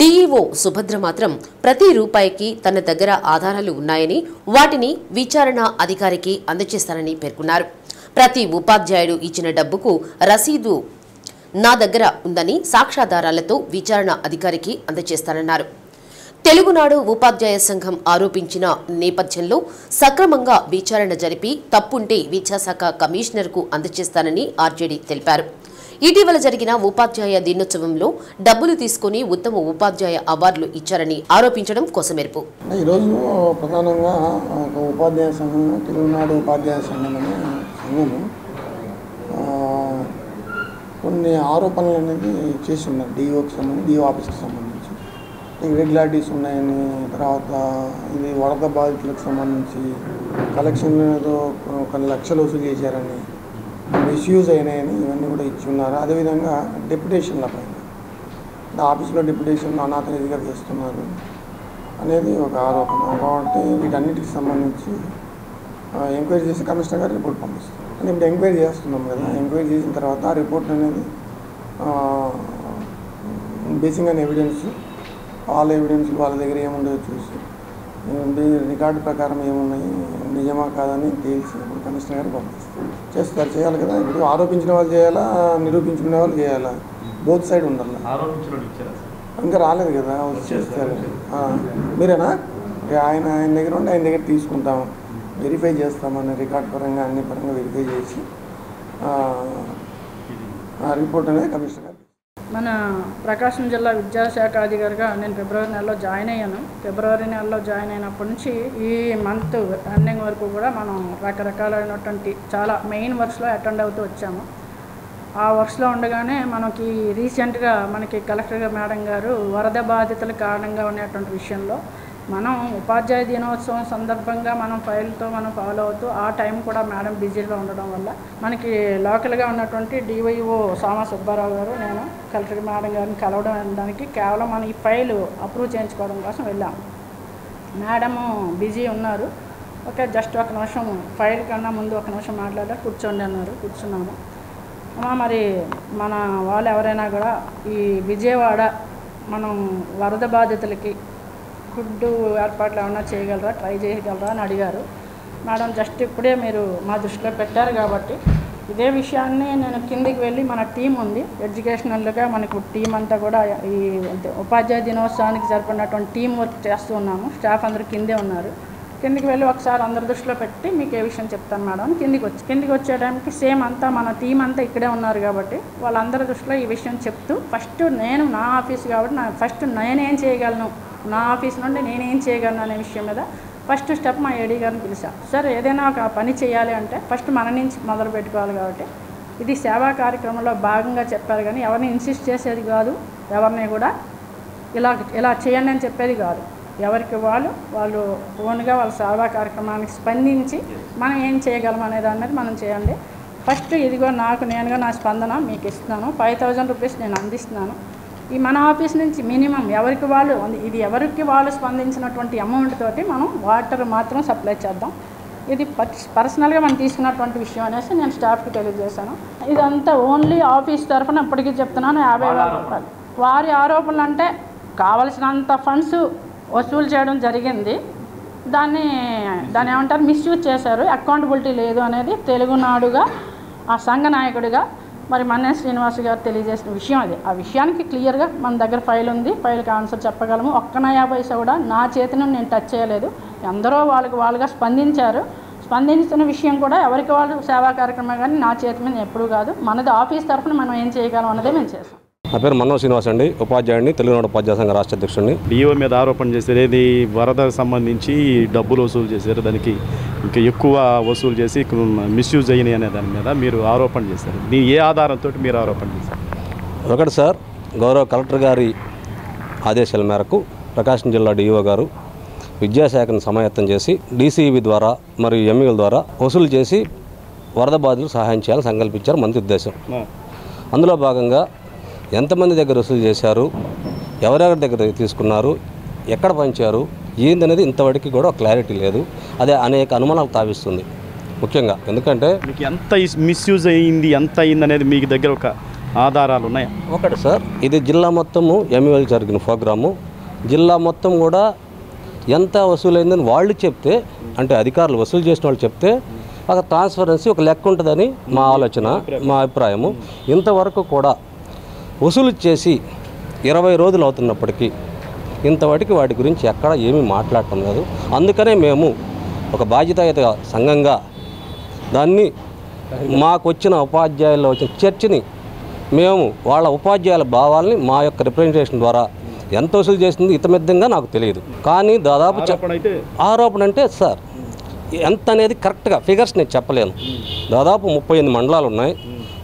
డీఈఓ సుభద్ర మాత్రం ప్రతి రూపాయికి తన దగ్గర ఆధారాలు ఉన్నాయని, వాటిని విచారణ అధికారికి అందజేస్తారని పేర్కొన్నారు. ప్రతి ఉపాధ్యాయుడు ఇచ్చిన డబ్బుకు రసీదు నా దగ్గర ఉందని సాక్ష్యాధారాలతో విచారణ అధికారికి అందజేస్తారన్నారు. తెలుగునాడు ఉపాధ్యాయ సంఘం ఆరోపించిన నేపథ్యంలో సక్రమంగా విచారణ జరిపి తప్పుంటే విద్యాశాఖ కమిషనర్కు అందజేస్తానని ఆర్జేడీ తెలిపారు. ఇటీవల జరిగిన ఉపాధ్యాయ దినోత్సవంలో డబ్బులు తీసుకుని ఉత్తమ ఉపాధ్యాయ అవార్డులు ఇచ్చారని ఆరోపించడం కోసమెరుపు. ఈరోజు ప్రధానంగా ఒక ఉపాధ్యాయ సంఘం, తెలుగునాడు ఉపాధ్యాయ సంఘం అనే సంఘము కొన్ని ఆరోపణలు అనేది చేసి ఉన్నారు. డిఓకి సంబంధించి, డిఓ ఆఫీస్కి సంబంధించి ఇర్రెగ్యులారిటీస్ ఉన్నాయని, తర్వాత ఇది వరద బాధితులకు సంబంధించి కలెక్షన్ ఏదో కొన్ని లక్షలు వసూలు చేశారని, మిస్యూజ్ అయినాయని ఇవన్నీ కూడా ఇచ్చి ఉన్నారు. అదేవిధంగా డెప్యుటేషన్ల పైన ఆఫీసులో డెప్యుటేషన్ అనాథరైజ్గా చేస్తున్నారు అనేది ఒక ఆరోపణ. కాబట్టి వీటన్నిటికి సంబంధించి ఎంక్వైరీ చేసి కమిషనర్ గారు రిపోర్ట్ పంపిస్తారు. అంటే ఇప్పుడు ఎంక్వైరీ చేస్తున్నాం కదా, ఎంక్వైరీ చేసిన తర్వాత ఆ రిపోర్ట్ అనేది బేసింగ్ ఆన్ ఎవిడెన్స్, వాళ్ళ ఎవిడెన్స్లు వాళ్ళ దగ్గర ఏముండదో చూసి రికార్డు ప్రకారం ఏమున్నాయి, నిజమా కాదని తేల్చి ఇప్పుడు కమిషనర్ గారు పంపిస్తారు. చేస్తారు, చేయాలి కదా. ఇప్పుడు ఆరోపించిన వాళ్ళు చేయాలా, నిరూపించుకునే వాళ్ళు చేయాలా, బోత్ సైడ్ ఉండాలి. ఇంకా రాలేదు కదా, చేస్తారు. మీరేనా? ఆయన దగ్గర ఉండి ఆయన దగ్గర తీసుకుంటాం, వెరిఫై చేస్తామని రికార్డు పరంగా అన్ని పరంగా వెరిఫై చేసి రిపోర్ట్ అనేది కమిషనర్ గారు. మన ప్రకాశం జిల్లా విద్యాశాఖ అధికారిగా నేను ఫిబ్రవరి నెలలో జాయిన్ అయ్యాను. ఫిబ్రవరి నెలలో జాయిన్ అయినప్పటి నుంచి ఈ మంత్ ఎండింగ్ వరకు కూడా మనం రకరకాలైనటువంటి చాలా మెయిన్ వర్క్స్లో అటెండ్ అవుతూ వచ్చాము. ఆ వర్క్స్లో ఉండగానే మనకి రీసెంట్గా మనకి కలెక్టర్ మేడం గారు వరద బాధితుల కారణంగా ఉన్నటువంటి విషయంలో మనం ఉపాధ్యాయ దినోత్సవం సందర్భంగా మనం ఫైల్తో మనం ఫాలో అవుతూ ఆ టైం కూడా మేడం బిజీగా ఉండడం వల్ల మనకి లోకల్గా ఉన్నటువంటి డివైఓ సామా సుబ్బారావు గారు, నేను కలెక్టర్ మేడం గారిని కలవడానికి కేవలం మనం ఈ ఫైల్ అప్రూవ్ చేయించుకోవడం కోసం వెళ్ళాము. మేడము బిజీ ఉన్నారు. ఓకే, జస్ట్ ఒక నిమిషం ఫైల్ కన్నా ముందు ఒక నిమిషం మాట్లాడారు, కూర్చోండి అన్నారు. కూర్చున్నాము. మరి మన వాళ్ళు ఎవరైనా కూడా ఈ విజయవాడ మనం వరద బాధితులకి ఫుడ్ ఏర్పాట్లు ఏమన్నా చేయగలరా, ట్రై చేయగలరా అని అడిగారు. మేడం జస్ట్ ఇప్పుడే మీరు మా దృష్టిలో పెట్టారు కాబట్టి ఇదే విషయాన్ని నేను కిందికి వెళ్ళి మన టీం ఉంది ఎడ్యుకేషనల్గా మనకు టీం అంతా కూడా ఈ ఉపాధ్యాయ దినోత్సవానికి సరిపడినటువంటి టీం వర్క్ చేస్తూ ఉన్నాము. స్టాఫ్ అందరూ కిందే ఉన్నారు. కిందికి వెళ్ళి ఒకసారి అందరి దృష్టిలో పెట్టి మీకు ఏ విషయం చెప్తాను మేడం. కిందికి వచ్చే టైంకి సేమ్ అంతా మన టీం అంతా ఇక్కడే ఉన్నారు కాబట్టి వాళ్ళందరి దృష్టిలో ఈ విషయం చెప్తూ ఫస్ట్ నేను నా ఆఫీస్ కాబట్టి ఫస్ట్ నేనేం చేయగలను, నా ఆఫీస్ నుండి నేనేం చేయగలను అనే విషయం మీద ఫస్ట్ స్టెప్ మా ఏడీ గారిని పిలిచాం. సార్ ఏదైనా ఒక పని చేయాలి అంటే ఫస్ట్ మన నుంచి మొదలు పెట్టుకోవాలి కాబట్టి ఇది సేవా కార్యక్రమంలో భాగంగా చెప్పారు కానీ ఎవరిని ఇన్సిస్ట్ చేసేది కాదు, ఎవరిని కూడా ఇలా చేయండి అని చెప్పేది కాదు. ఎవరికి వాళ్ళు ఓన్గా వాళ్ళ సేవా కార్యక్రమానికి స్పందించి మనం ఏం చేయగలం అనే దాని మీద మనం చేయండి. ఫస్ట్ ఇదిగో నేనుగా నా స్పందన మీకు ఇస్తున్నాను, 5000 రూపీస్ నేను అందిస్తున్నాను. ఈ మన ఆఫీస్ నుంచి మినిమం ఎవరికి వాళ్ళు స్పందించినటువంటి అమౌంట్ తోటి మనం వాటర్ మాత్రం సప్లై చేద్దాం. ఇది పర్సనల్గా మనం తీసుకున్నటువంటి విషయం అనేసి నేను స్టాఫ్కి తెలియజేశాను. ఇదంతా ఓన్లీ ఆఫీస్ తరఫున ఇప్పటికీ చెప్తున్నాను 50,000 రూపాయలు. వారి ఆరోపణలు అంటే కావలసినంత ఫండ్స్ వసూలు చేయడం జరిగింది, దాన్ని ఏమంటారు మిస్యూజ్ చేశారు, అకౌంటబిలిటీ లేదు అనేది తెలుగునాడుగా ఆ సంఘ నాయకుడిగా మరి మన్నే శ్రీనివాస్ గారు తెలియజేసిన విషయం అది. ఆ విషయానికి క్లియర్గా మన దగ్గర ఫైల్ ఉంది, ఫైల్కి ఆన్సర్ చెప్పగలము. ఒక్క నయా పైసా కూడా నా చేతిని నేను టచ్ చేయలేదు. అందరూ వాళ్ళుగా స్పందించిన విషయం కూడా ఎవరికి వాళ్ళు సేవా కార్యక్రమం కానీ నా చేతి మీద ఎప్పుడూ కాదు. మనది ఆఫీస్ తరఫున మనం ఏం చేయగలం అన్నదే మేము చేస్తాం. నా పేరు మన్నవ శ్రీనివాస్ అండి, ఉపాధ్యాయుడిని, తెలుగునాడు ఉపాధ్యాయ సంఘ రాష్ట్ర అధ్యక్షుడిని. డిఓ మీద ఆరోపణ చేశారు, ఏది వరదకు సంబంధించి డబ్బులు వసూలు చేశారు, దానికి ఇంకా ఎక్కువ వసూలు చేసి మిస్యూజ్ అయినాయి అనే దాని మీద మీరు ఆరోపణ చేశారు. దీని ఏ ఆధారంతో మీరు ఆరోపణ చేశారు? ఒకటి సార్, గౌరవ కలెక్టర్ గారి ఆదేశాల మేరకు ప్రకాశం జిల్లా డిఓ గారు విద్యాశాఖను సమాయత్తం చేసి డీసీఈబీ ద్వారా మరియు ఎంఈల ద్వారా వసూలు చేసి వరద బాధితులకు సహాయం చేయాలని సంకల్పించారు మంత్రి ఉద్దేశం. అందులో భాగంగా ఎంతమంది దగ్గర వసూలు చేశారు, ఎవరెవరి దగ్గర తీసుకున్నారు, ఎక్కడ పంచారు, ఏందనేది ఇంతవరకు కూడా క్లారిటీ లేదు. అదే అనేక అనుమానాలు తావిస్తుంది. ముఖ్యంగా ఎందుకంటే మీకు ఎంత మిస్యూజ్ అయ్యింది, ఎంత అయింది అనేది మీకు దగ్గర ఒక ఆధారాలు ఉన్నాయా? ఒకటి సార్, ఇది జిల్లా మొత్తము ఎంఈఎల్ జరిగిన ప్రోగ్రాము. జిల్లా మొత్తం కూడా ఎంత వసూలైందని వాళ్ళు చెప్తే, అంటే అధికారులు వసూలు చేసిన వాళ్ళు చెప్తే ఒక ట్రాన్స్పరెన్సీ, ఒక లెక్క ఉంటుందని మా ఆలోచన, మా అభిప్రాయము. ఇంతవరకు కూడా వసూలు చేసి 20 రోజులు అవుతున్నప్పటికీ ఇంతవరకు వాటి గురించి ఎక్కడ ఏమీ మాట్లాడటం లేదు. అందుకనే మేము ఒక బాధ్యతాయుత సంఘంగా దాన్ని మాకు వచ్చిన ఉపాధ్యాయుల్లో వచ్చిన చర్చని మేము వాళ్ళ ఉపాధ్యాయుల భావాల్ని మా యొక్క రిప్రజెంటేషన్ ద్వారా ఎంత వసూలు చేసింది ఇతమిద్దంగా నాకు తెలియదు. కానీ దాదాపు ఆరోపణ అంటే సార్ ఎంత అనేది కరెక్ట్గా ఫిగర్స్ నేను చెప్పలేను. దాదాపు 38 మండలాలు ఉన్నాయి,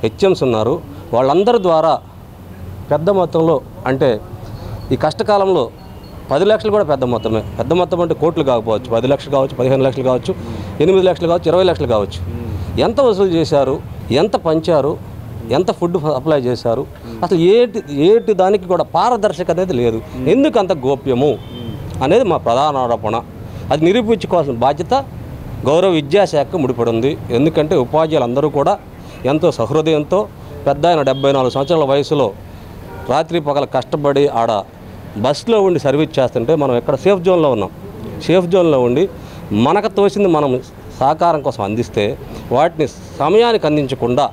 హెచ్ఎంస్ ఉన్నారు. వాళ్ళందరి ద్వారా పెద్ద మొత్తంలో, అంటే ఈ కష్టకాలంలో 10 లక్షలు కూడా పెద్ద మొత్తమే. పెద్ద మొత్తం అంటే కోట్లు కాకపోవచ్చు, 10 లక్షలు కావచ్చు, 15 లక్షలు కావచ్చు, 8 లక్షలు కావచ్చు, 20 లక్షలు కావచ్చు. ఎంత వసూలు చేశారు, ఎంత పంచారు, ఎంత ఫుడ్ సప్లై చేశారు, అసలు ఏటి దానికి కూడా పారదర్శక అనేది లేదు. ఎందుకు అంత గోప్యము అనేది మా ప్రధాన ఆరోపణ. అది నిరూపించుకోవాల్సిన బాధ్యత గౌరవ విద్యాశాఖ ముడిపడి ఉంది. ఎందుకంటే ఉపాధ్యాయులందరూ కూడా ఎంతో సహృదయంతో, పెద్ద ఆయన 74 సంవత్సరాల వయసులో రాత్రి పగల కష్టపడి ఆడ బస్సులో ఉండి సర్వీస్ చేస్తుంటే మనం ఎక్కడ సేఫ్ జోన్లో ఉన్నాం. సేఫ్ జోన్లో ఉండి మనకు తోసింది మనం సహకారం కోసం అందిస్తే వాటిని సమయానికి అందించకుండా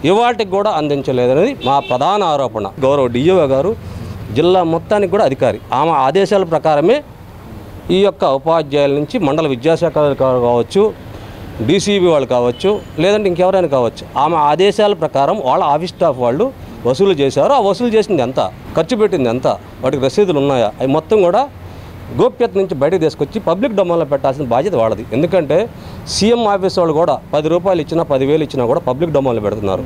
ఇవాటికి కూడా అందించలేదనేది మా ప్రధాన ఆరోపణ. గౌరవ డిఓ గారు జిల్లా మొత్తానికి కూడా అధికారి. ఆమె ఆదేశాల ప్రకారమే ఈ యొక్క ఉపాధ్యాయుల నుంచి మండల విద్యాశాఖ కావచ్చు, డీసీబీ వాళ్ళు కావచ్చు, లేదంటే ఇంకెవరైనా కావచ్చు, ఆమె ఆదేశాల ప్రకారం వాళ్ళ ఆఫీస్ స్టాఫ్ వాళ్ళు వసూలు చేశారు. ఆ వసూలు చేసింది ఎంత, ఖర్చు పెట్టింది ఎంత, వాటికి రసీదులు ఉన్నాయా, అవి మొత్తం కూడా గోప్యత నుంచి బయటకు తీసుకొచ్చి పబ్లిక్ డొమైన్లో పెట్టాల్సిన బాధ్యత వాళ్ళది. ఎందుకంటే సీఎం ఆఫీస్ వాళ్ళు కూడా 10 రూపాయలు ఇచ్చినా 10,000 ఇచ్చినా కూడా పబ్లిక్ డొమైన్లో పెడుతున్నారు.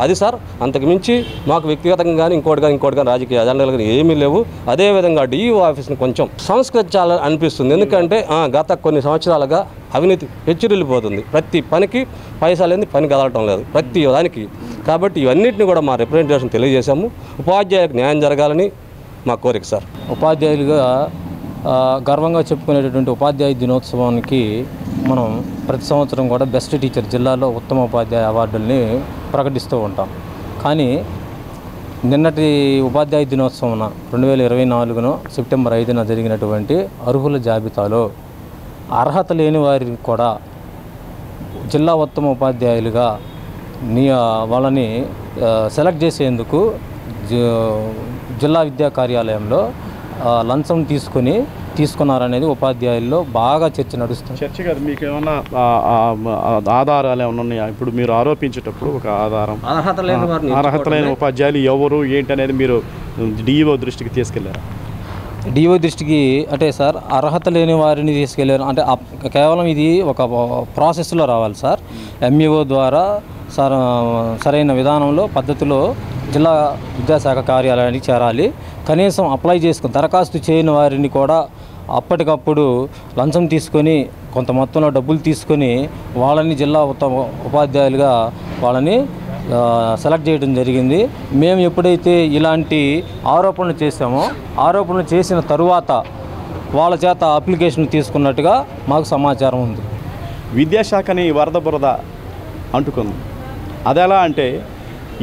అది సార్, అంతకుమించి మాకు వ్యక్తిగతంగా కానీ ఇంకోటి కానీ రాజకీయ అజెండాలు కానీ ఏమీ లేవు. అదేవిధంగా డిఈఓ ఆఫీస్ని కొంచెం సంస్కరించాలని అనిపిస్తుంది. ఎందుకంటే గత కొన్ని సంవత్సరాలుగా అవినీతి హెచ్చురిల్లిపోతుంది. ప్రతి పనికి పైసలేంది పని కదలటం లేదు ప్రతి దానికి. కాబట్టి ఇవన్నింటినీ కూడా మా రిప్రజెంటేషన్ తెలియజేశాము. ఉపాధ్యాయులకు న్యాయం జరగాలని మా కోరిక సార్. ఉపాధ్యాయులుగా గర్వంగా చెప్పుకునేటటువంటి ఉపాధ్యాయ దినోత్సవానికి మనం ప్రతి సంవత్సరం కూడా బెస్ట్ టీచర్, జిల్లాలో ఉత్తమ ఉపాధ్యాయ అవార్డుల్ని ప్రకటిస్తూ ఉంటాం. కానీ నిన్నటి ఉపాధ్యాయ దినోత్సవం 2024 సెప్టెంబర్ 5న జరిగినటువంటి అర్హుల జాబితాలో అర్హత లేని వారిని కూడా జిల్లా ఉత్తమ ఉపాధ్యాయులుగా వాళ్ళని సెలెక్ట్ చేసేందుకు జిల్లా విద్యా కార్యాలయంలో లంచం తీసుకున్నారనేది ఉపాధ్యాయుల్లో బాగా చర్చ నడుస్తుంది. చర్చ కాదు, మీకు ఏమన్నా ఆధారాలు ఏమైనా ఉన్నాయా? ఇప్పుడు మీరు ఆరోపించేటప్పుడు ఒక ఆధారం అర్హత లేని ఉపాధ్యాయులు ఎవరు ఏంటి అనేది మీరు డిఈఓ దృష్టికి తీసుకెళ్లారా? డిఓ దృష్టికి అంటే సార్ అర్హత లేని వారిని తీసుకెళ్ళారు అంటే కేవలం ఇది ఒక ప్రాసెస్లో రావాలి సార్. ఎంఈఓ ద్వారా సరైన విధానంలో పద్ధతిలో జిల్లా విద్యాశాఖ కార్యాలయానికి చేరాలి. కనీసం అప్లై చేసుకుని దరఖాస్తు చేయని వారిని కూడా అప్పటికప్పుడు లంచం తీసుకొని కొంత మొత్తంలో డబ్బులు తీసుకొని వాళ్ళని జిల్లా ఉపాధ్యాయులుగా వాళ్ళని సెలెక్ట్ చేయడం జరిగింది. మేము ఎప్పుడైతే ఇలాంటి ఆరోపణలు చేసామో ఆరోపణలు చేసిన తరువాత వాళ్ళ చేత అప్లికేషన్ తీసుకున్నట్టుగా మాకు సమాచారం ఉంది. విద్యాశాఖని వరద బురద అంటుకుంది. అదెలా అంటే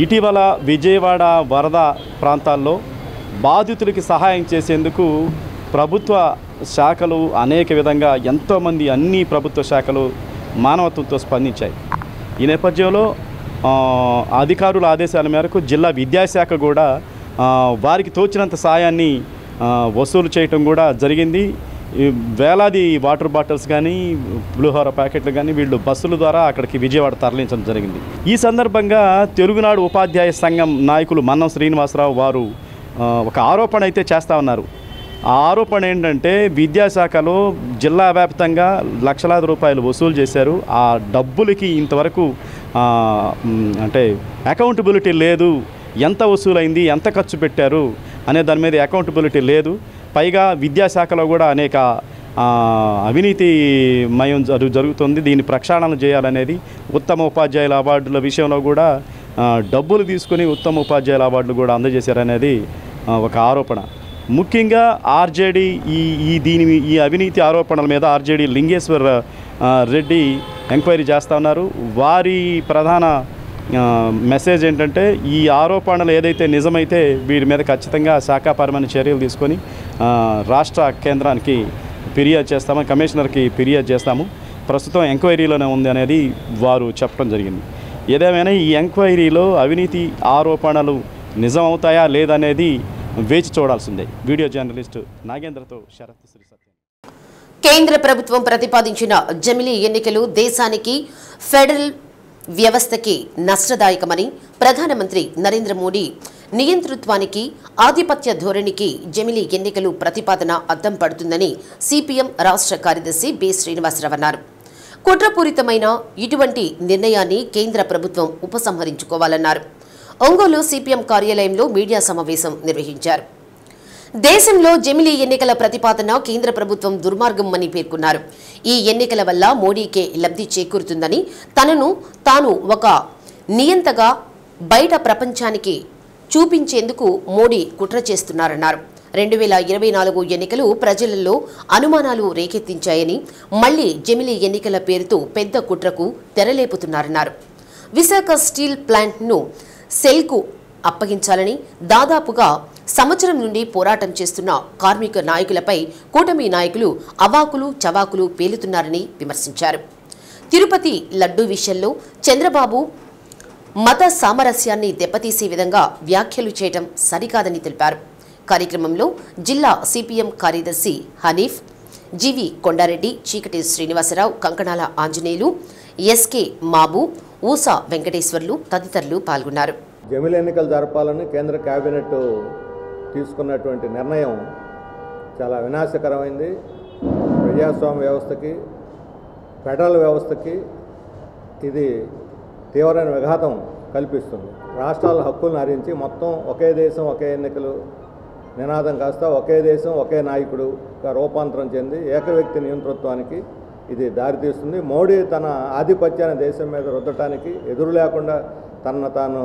ఇటీవల విజయవాడ వరద ప్రాంతాల్లో బాధితులకి సహాయం చేసేందుకు ప్రభుత్వ శాఖలు అనేక విధంగా ఎంతోమంది అన్ని ప్రభుత్వ శాఖలు మానవత్వంతో స్పందించాయి. ఈ నేపథ్యంలో అధికారుల ఆదేశాల మేరకు జిల్లా విద్యాశాఖ కూడా వారికి తోచినంత సాయాన్ని వసూలు చేయటం కూడా జరిగింది. వేలాది వాటర్ బాటిల్స్ కానీ పులిహోర ప్యాకెట్లు కానీ వీళ్ళు బస్సుల ద్వారా అక్కడికి విజయవాడ తరలించడం జరిగింది. ఈ సందర్భంగా తెలుగునాడు ఉపాధ్యాయ సంఘం నాయకులు మన్నం శ్రీనివాసరావు వారు ఒక ఆరోపణ అయితే చేస్తూ ఉన్నారు. ఆ ఆరోపణ ఏంటంటే విద్యాశాఖలో జిల్లా వ్యాప్తంగా లక్షలాది రూపాయలు వసూలు చేశారు. ఆ డబ్బులకి ఇంతవరకు అంటే అకౌంటబిలిటీ లేదు. ఎంత వసూలైంది, ఎంత ఖర్చు పెట్టారు అనే దాని మీద అకౌంటబిలిటీ లేదు. పైగా విద్యాశాఖలో కూడా అనేక అవినీతిమయం జరుగుతుంది. దీన్ని ప్రక్షాళన చేయాలనేది ఉత్తమ ఉపాధ్యాయుల అవార్డుల విషయంలో కూడా డబ్బులు తీసుకుని ఉత్తమ ఉపాధ్యాయుల అవార్డులు కూడా అందజేశారనేది ఒక ఆరోపణ. ముఖ్యంగా ఆర్జేడీ ఈ అవినీతి ఆరోపణల మీద ఆర్జేడీ లింగేశ్వర్ రెడ్డి ఎంక్వైరీ చేస్తూ ఉన్నారు. వారి ప్రధాన మెసేజ్ ఏంటంటే ఈ ఆరోపణలు ఏదైతే నిజమైతే వీరి మీద ఖచ్చితంగా శాఖాపరమైన చర్యలు తీసుకొని రాష్ట్ర కేంద్రానికి ఫిర్యాదు చేస్తాము, కమిషనర్కి ఫిర్యాదు చేస్తాము. ప్రస్తుతం ఎంక్వైరీలోనే ఉంది అనేది వారు చెప్పడం జరిగింది. ఏదేమైనా ఈ ఎంక్వైరీలో అవినీతి ఆరోపణలు నిజమవుతాయా లేదనేది వేచి చూడాల్సిందే. వీడియో జర్నలిస్టు నాగేంద్రతో శరత్ శ్రీ సత్యం. కేంద్ర ప్రభుత్వం ప్రతిపాదించిన జమిలీ ఎన్నికలు దేశానికి ఫెడరల్ వ్యవస్థకి నష్టదాయకమని ప్రధానమంత్రి నరేంద్ర మోడీ నియంతృత్వానికి ఆధిపత్య ధోరణికి జమిలీ ఎన్నికలు ప్రతిపాదన అద్దం పడుతుందని సిపిఎం రాష్ట్ర కార్యదర్శి బి శ్రీనివాసరావు అన్నారు. కుట్రపూరితమైన ఇటువంటి నిర్ణయాన్ని కేంద్ర ప్రభుత్వం ఉపసంహరించుకోవాలన్నారు. ఒంగోలు సిపిఎం కార్యాలయంలో మీడియా సమావేశం నిర్వహించారు. దేశంలో జమిలీ ఎన్నికల ప్రతిపాదన కేంద్ర ప్రభుత్వం దుర్మార్గమని పేర్కొన్నారు. ఈ ఎన్నికల వల్ల మోడీకే లబ్ధి చేకూరుతుందని, తనను తాను ఒక నియంతగా బయట ప్రపంచానికి చూపించేందుకు మోడీ కుట్ర చేస్తున్నారన్నారు. 2024 ఎన్నికలు ప్రజలలో అనుమానాలు రేకెత్తించాయని, మళ్లీ జమిలీ ఎన్నికల పేరుతో పెద్ద కుట్రకు తెరలేపుతున్నారన్నారు. విశాఖ స్టీల్ ప్లాంట్ను సెల్కు అప్పగించాలని దాదాపుగా సంవత్సరం నుండి పోరాటం చేస్తున్న కార్మిక నాయకులపై కూటమి నాయకులు అవాకులు చవాకులు పేలుతున్నారని విమర్శించారు. తిరుపతి లడ్డూ విషయంలో చంద్రబాబు మత సామరస్యాన్ని దెబ్బతీసే విధంగా వ్యాఖ్యలు చేయడం సరికాదని తెలిపారు. కార్యక్రమంలో జిల్లా సిపిఎం కార్యదర్శి హనీఫ్, జీవి కొండారెడ్డి, చీకటి శ్రీనివాసరావు, కంకణాల ఆంజనేయులు, ఎస్కే మాబు, ఊసా వెంకటేశ్వర్లు తదితరులు పాల్గొన్నారు. జమిలీ ఎన్నికలు జరపాలని కేంద్ర కేబినెట్ తీసుకున్నటువంటి నిర్ణయం చాలా వినాశకరమైంది. ప్రజాస్వామ్య వ్యవస్థకి, ఫెడరల్ వ్యవస్థకి ఇది తీవ్రమైన విఘాతం కల్పిస్తుంది. రాష్ట్రాల హక్కులను హరించి మొత్తం ఒకే దేశం ఒకే ఎన్నికలు నినాదం కాస్త ఒకే దేశం ఒకే నాయకుడుగా రూపాంతరం చెంది ఏకవ్యక్తి నియంతృత్వానికి ఇది దారితీస్తుంది. మోడీ తన ఆధిపత్యాన్ని దేశం మీద రుద్దటానికి ఎదురు లేకుండా తనను తాను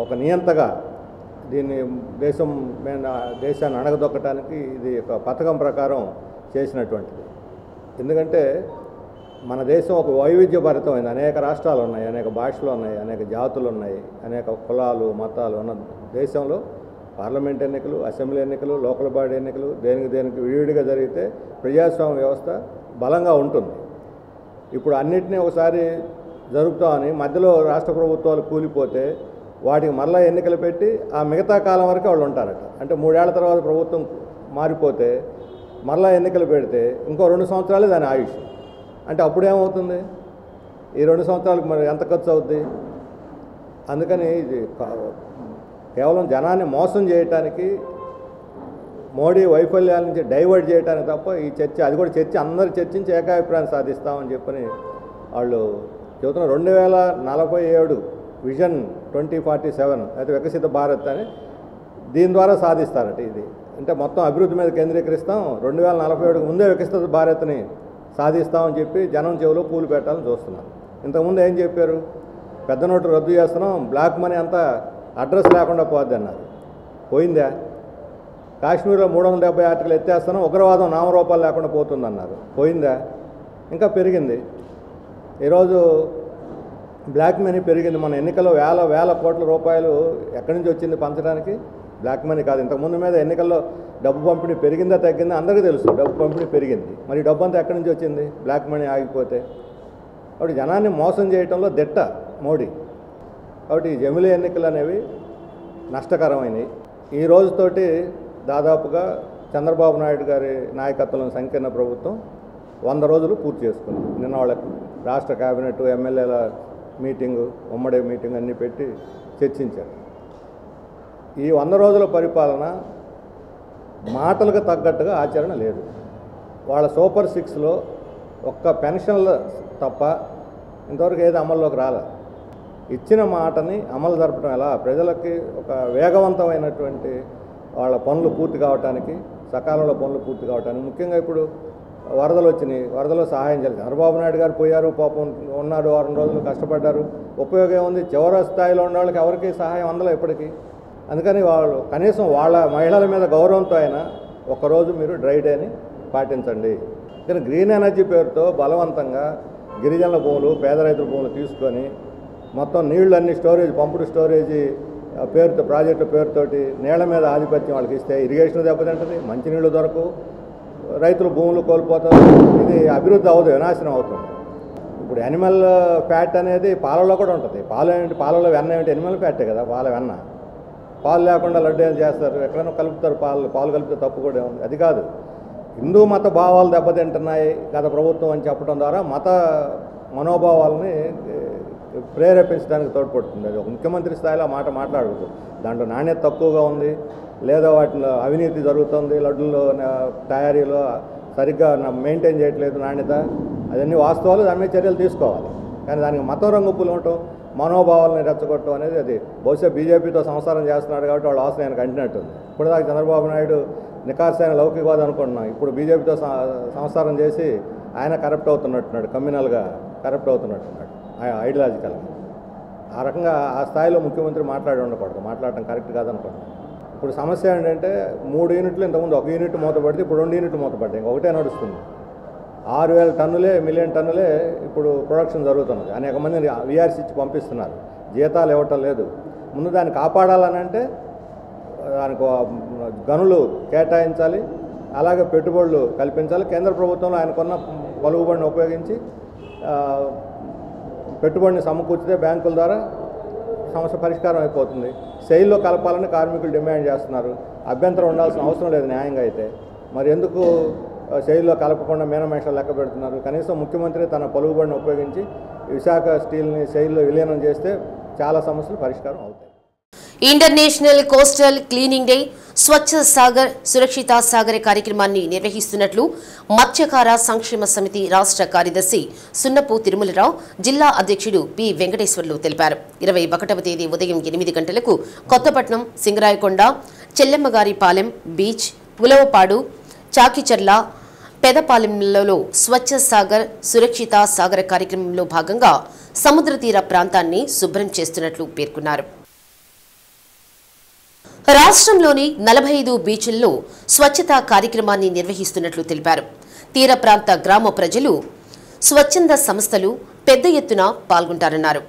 ఒక నియంతగా దీన్ని దేశాన్ని అణగదొక్కటానికి ఇది ఒక పథకం ప్రకారం చేసినటువంటిది. ఎందుకంటే మన దేశం ఒక వైవిధ్యభరితమైంది. అనేక రాష్ట్రాలు ఉన్నాయి, అనేక భాషలు ఉన్నాయి, అనేక జాతులు ఉన్నాయి, అనేక కులాలు మతాలు ఉన్న దేశంలో పార్లమెంట్ ఎన్నికలు, అసెంబ్లీ ఎన్నికలు, లోకల్ బాడీ ఎన్నికలు దేనికి విడివిడిగా జరిగితే ప్రజాస్వామ్య వ్యవస్థ బలంగా ఉంటుంది. ఇప్పుడు అన్నిటినీ ఒకసారి జరుపుతామని మధ్యలో రాష్ట్ర ప్రభుత్వాలు కూలిపోతే వాటికి మళ్ళీ ఎన్నికలు పెట్టి ఆ మిగతా కాలం వరకు వాళ్ళు ఉంటారట. అంటే 3 ఏళ్ల తర్వాత ప్రభుత్వం మారిపోతే మళ్ళీ ఎన్నికలు పెడితే ఇంకో 2 సంవత్సరాలే దాని ఆయుష్. అంటే అప్పుడేమవుతుంది? ఈ 2 సంవత్సరాలకు మరి ఎంత ఖర్చు అవుద్ది? అందుకని ఇది కేవలం జనాన్ని మోసం చేయటానికి, మోడీ వైఫల్యాల నుంచి డైవర్ట్ చేయడానికి తప్ప ఈ చర్చ, అది కూడా చర్చ అందరూ చర్చించి ఏకాభిప్రాయం సాధిస్తామని చెప్పని వాళ్ళు చెబుతున్నారు. 2047 విజన్ 2047 అయితే వికసిత భారత్ అని దీని ద్వారా సాధిస్తారట. ఇది అంటే మొత్తం అభివృద్ధి మీద కేంద్రీకరిస్తాం, 2047కు ముందే వికసిత భారత్ని సాధిస్తామని చెప్పి జనం చెవిలో పూలు పెట్టాలని చూస్తున్నారు. ఇంతకుముందు ఏం చెప్పారు? పెద్ద నోటు రద్దు చేస్తున్నాం, బ్లాక్ మనీ అంతా అడ్రస్ లేకుండా పోద్ది అన్నారు. పోయిందా? కాశ్మీర్లో 370 ఆర్టికల్ ఎత్తేస్తున్నాం, ఉగ్రవాదం నామరూపాలు లేకుండా పోతుందన్నారు. పోయిందా? ఇంకా పెరిగింది. ఈరోజు బ్లాక్ మనీ పెరిగింది. మన ఎన్నికల్లో వేల కోట్ల రూపాయలు ఎక్కడి నుంచి వచ్చింది పంచడానికి? బ్లాక్ మనీ కాదు. ఇంతకుముందు మీద ఎన్నికల్లో డబ్బు పంపిణీ పెరిగిందా తగ్గిందా అందరికీ తెలుసు. డబ్బు పంపిణీ పెరిగింది. మరి డబ్బు అంతా ఎక్కడి నుంచి వచ్చింది? బ్లాక్ మనీ ఆగిపోతే. కాబట్టి జనాన్ని మోసం చేయడంలో దిట్ట మోడీ. కాబట్టి ఈ జమిలీ ఎన్నికలు అనేవి నష్టకరమైనవి. ఈ రోజుతోటి దాదాపుగా చంద్రబాబు నాయుడు గారి నాయకత్వంలో సంకీర్ణ ప్రభుత్వం 100 రోజులు పూర్తి చేసుకుంది. నిన్న వాళ్ళకి రాష్ట్ర కేబినెట్, ఎమ్మెల్యేల మీటింగు, ఉమ్మడి మీటింగ్ అన్నీ పెట్టి చర్చించారు. ఈ 100 రోజుల పరిపాలన మాటలకు తగ్గట్టుగా ఆచరణ లేదు. వాళ్ళ సూపర్ 6లో ఒక్క పెన్షన్లు తప్ప ఇంతవరకు ఏది అమల్లోకి రాలే. ఇచ్చిన మాటని అమలు జరపడం ఎలా? ప్రజలకి ఒక వేగవంతమైనటువంటి వాళ్ళ పనులు పూర్తి కావడానికి, సకాలంలో పనులు పూర్తి కావడానికి, ముఖ్యంగా ఇప్పుడు వరదలు వచ్చినాయి, వరదలో సహాయం చేయాలి. చంద్రబాబు నాయుడు గారు పోయారు, పాపం ఉన్నాడు, 6 రోజులు కష్టపడ్డారు. ఉపయోగం ఏముంది? చివరి స్థాయిలో ఉన్న వాళ్ళకి ఎవరికి సహాయం అందలే ఇప్పటికీ. అందుకని వాళ్ళు కనీసం వాళ్ళ మహిళల మీద గౌరవంతో అయినా ఒకరోజు మీరు డ్రై డేని పాటించండి. కానీ గ్రీన్ ఎనర్జీ పేరుతో బలవంతంగా గిరిజనుల భూములు, పేద రైతుల భూములు తీసుకొని మొత్తం నీళ్ళన్నీ స్టోరేజ్, పంపుడు స్టోరేజీ పేరుతో, ప్రాజెక్టు పేరుతోటి నీళ్ల మీద ఆధిపత్యం వాళ్ళకి ఇస్తే ఇరిగేషన్ దెబ్బతింటుంది, మంచినీళ్ళు దొరకవు, రైతులు భూములు కోల్పోతారు. ఇది అభివృద్ధి అవ్వదు, వినాశనం అవుతుంది. ఇప్పుడు యానిమల్ ఫ్యాట్ అనేది పాలలో కూడా ఉంటుంది. పాలు ఏమిటి? పాలలో వెన్న ఏమిటి? యానిమల్ ఫ్యాటే కదా పాల వెన్న. పాలు లేకుండా లడ్డు ఏం చేస్తారు? ఎక్కడైనా కలుపుతారు. పాలు కలిపితే తప్పు కూడా ఉంది. అది కాదు, హిందూ మత భావాలు దెబ్బతింటున్నాయి గత ప్రభుత్వం అని చెప్పడం ద్వారా మత మనోభావాలని ప్రేరేపించడానికి తోడ్పడుతుంది. అది ఒక ముఖ్యమంత్రి స్థాయిలో మాట మాట్లాడకూడదు. దాంట్లో నాణ్యత తక్కువగా ఉంది, లేదా వాటిలో అవినీతి జరుగుతుంది, లడ్డుల్లో తయారీలో సరిగ్గా మెయింటైన్ చేయట్లేదు నాణ్యత, అదన్నీ వాస్తవాలు, దాని మీద చర్యలు తీసుకోవాలి. కానీ దానికి మతం రంగు పులవటం, మనోభావాలని రెచ్చగొట్టడం అనేది అది బహుశా బీజేపీతో సంసారం చేస్తున్నాడు కాబట్టి వాళ్ళ ఆశ ఆయనకు అంటినట్టుంది. ఇప్పుడు దాకా చంద్రబాబు నాయుడు నికార్సైన లౌకికవాదం అనుకుంటున్నాం, ఇప్పుడు బీజేపీతో సంసారం చేసి ఆయన కరప్ట్ అవుతున్నట్టున్నాడు, కమ్యూనల్గా కరప్ట్ అవుతున్నట్టున్నాడు ఐడియాలజికల్గా. ఆ రకంగా ఆ స్థాయిలో ముఖ్యమంత్రి మాట్లాడి ఉండకూడదు, మాట్లాడటం కరెక్ట్ కాదనుకుంటున్నాను. ఇప్పుడు సమస్య ఏంటంటే 3 యూనిట్లు, ఇంతకుముందు 1 యూనిట్ మూతపడితే ఇప్పుడు 2 యూనిట్లు మూతపడ్డాయి, ఇంకొకటే నడుస్తుంది. 6,000 టన్నులే, మిలియన్ టన్నులే ఇప్పుడు ప్రొడక్షన్ జరుగుతున్నది. అనేక మందిని వీఆర్సీ ఇచ్చి పంపిస్తున్నారు, జీతాలు ఇవ్వటం లేదు. ముందు దాన్ని కాపాడాలని అంటే దానికి గనులు కేటాయించాలి, అలాగే పెట్టుబడులు కల్పించాలి. కేంద్ర ప్రభుత్వంలో ఆయనకున్న పలుకుబడిని ఉపయోగించి పెట్టుబడిని సమకూర్చితే బ్యాంకుల ద్వారా సమస్య పరిష్కారం అయిపోతుంది. సెయిల్లో కలపాలని కార్మికులు డిమాండ్ చేస్తున్నారు. అభ్యంతరం ఉండాల్సిన అవసరం లేదు న్యాయంగా అయితే. మరి ఎందుకు సెయిల్లో కలపకుండా మీనమేషాలు లెక్క పెడుతున్నారు? కనీసం ముఖ్యమంత్రి తన పలుకుబడిని ఉపయోగించి విశాఖ స్టీల్ని సెయిల్లో విలీనం చేస్తే చాలా సమస్యలు పరిష్కారం అవుతాయి. ఇంటర్నేషనల్ కోస్టల్ క్లీనింగ్ డే, స్వచ్ఛ సాగర్ సురక్షిత సాగర్ కార్యక్రమాన్ని నిర్వహిస్తున్నట్లు మత్స్యకార సంక్షేమ సమితి రాష్ట్ర కార్యదర్శి సున్నపు తిరుమలరావు, జిల్లా అధ్యక్షుడు పి వెంకటేశ్వర్లు తెలిపారు. 21వ తేదీ ఉదయం 8 గంటలకు కొత్తపట్నం, సింగరాయకొండ, చెల్లెమ్మగారిపాలెం బీచ్, ఉలవపాడు, చాకిచర్ల, పెదపాలెంలలో స్వచ్ఛ సాగర్ సురక్షిత సాగర్ కార్యక్రమంలో భాగంగా సముద్ర తీర ప్రాంతాన్ని శుభ్రం చేస్తున్నట్లు పేర్కొన్నారు. రాష్ట్రంలోని 45 బీచ్ల్లో స్వచ్ఛతా కార్యక్రమాన్ని నిర్వహిస్తున్నట్లు తెలిపారు. తీర ప్రాంత గ్రామ ప్రజలు స్వచ్ఛంద సంస్థలు పెద్ద ఎత్తున పాల్గొంటారన్నారు.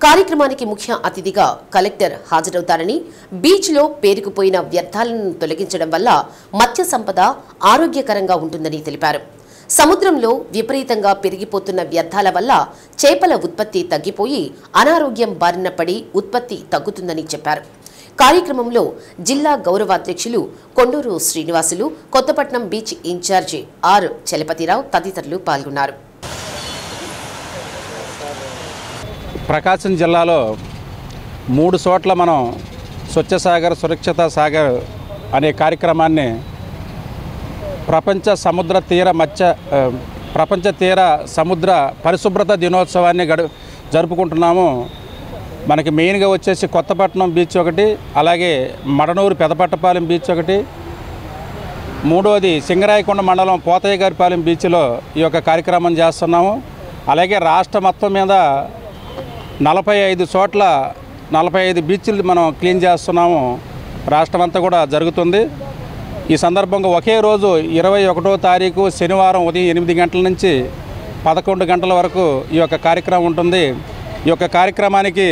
కార్యక్రమానికి ముఖ్య అతిథిగా కలెక్టర్ హాజరవుతారని, బీచ్లో పేరుకుపోయిన వ్యర్థాలను తొలగించడం వల్ల మత్స్య సంపద ఆరోగ్యకరంగా ఉంటుందని తెలిపారు. సముద్రంలో విపరీతంగా పెరిగిపోతున్న వ్యర్థాల వల్ల చేపల ఉత్పత్తి తగ్గిపోయి అనారోగ్యం బారిన పడి ఉత్పత్తి తగ్గుతుందని చెప్పారు. కార్యక్రమంలో జిల్లా గౌరవాధ్యక్షులు Konduru Srinivasulu, Kothapatnam beach in charge R Chalapathirao తదితరులు పాల్గొన్నారు. ప్రకాశం జిల్లాలో 3 చోట్ల మనం స్వచ్ఛ సాగర్ సురక్షిత సాగర్ అనే కార్యక్రమాన్ని ప్రపంచ తీర సముద్ర పరిశుభ్రత దినోత్సవాన్ని జరుపుకుంటున్నాము. మనకి మెయిన్గా వచ్చేసి కొత్తపట్నం బీచ్ ఒకటి, అలాగే మడనూరు పెదపట్టపాలెం బీచ్ ఒకటి, మూడోది సింగరాయకొండ మండలం పోతయ్యగారిపాలెం బీచ్లో ఈ యొక్క కార్యక్రమం చేస్తున్నాము. అలాగే రాష్ట్రం మొత్తం మీద 45 చోట్ల 45 బీచ్లు మనం క్లీన్ చేస్తున్నాము. రాష్ట్రం అంతా కూడా జరుగుతుంది. ఈ సందర్భంగా ఒకే రోజు 21వ తారీఖు శనివారం ఉదయం 8 గంటల నుంచి 11 గంటల వరకు ఈ యొక్క కార్యక్రమం ఉంటుంది. ఈ యొక్క కార్యక్రమానికి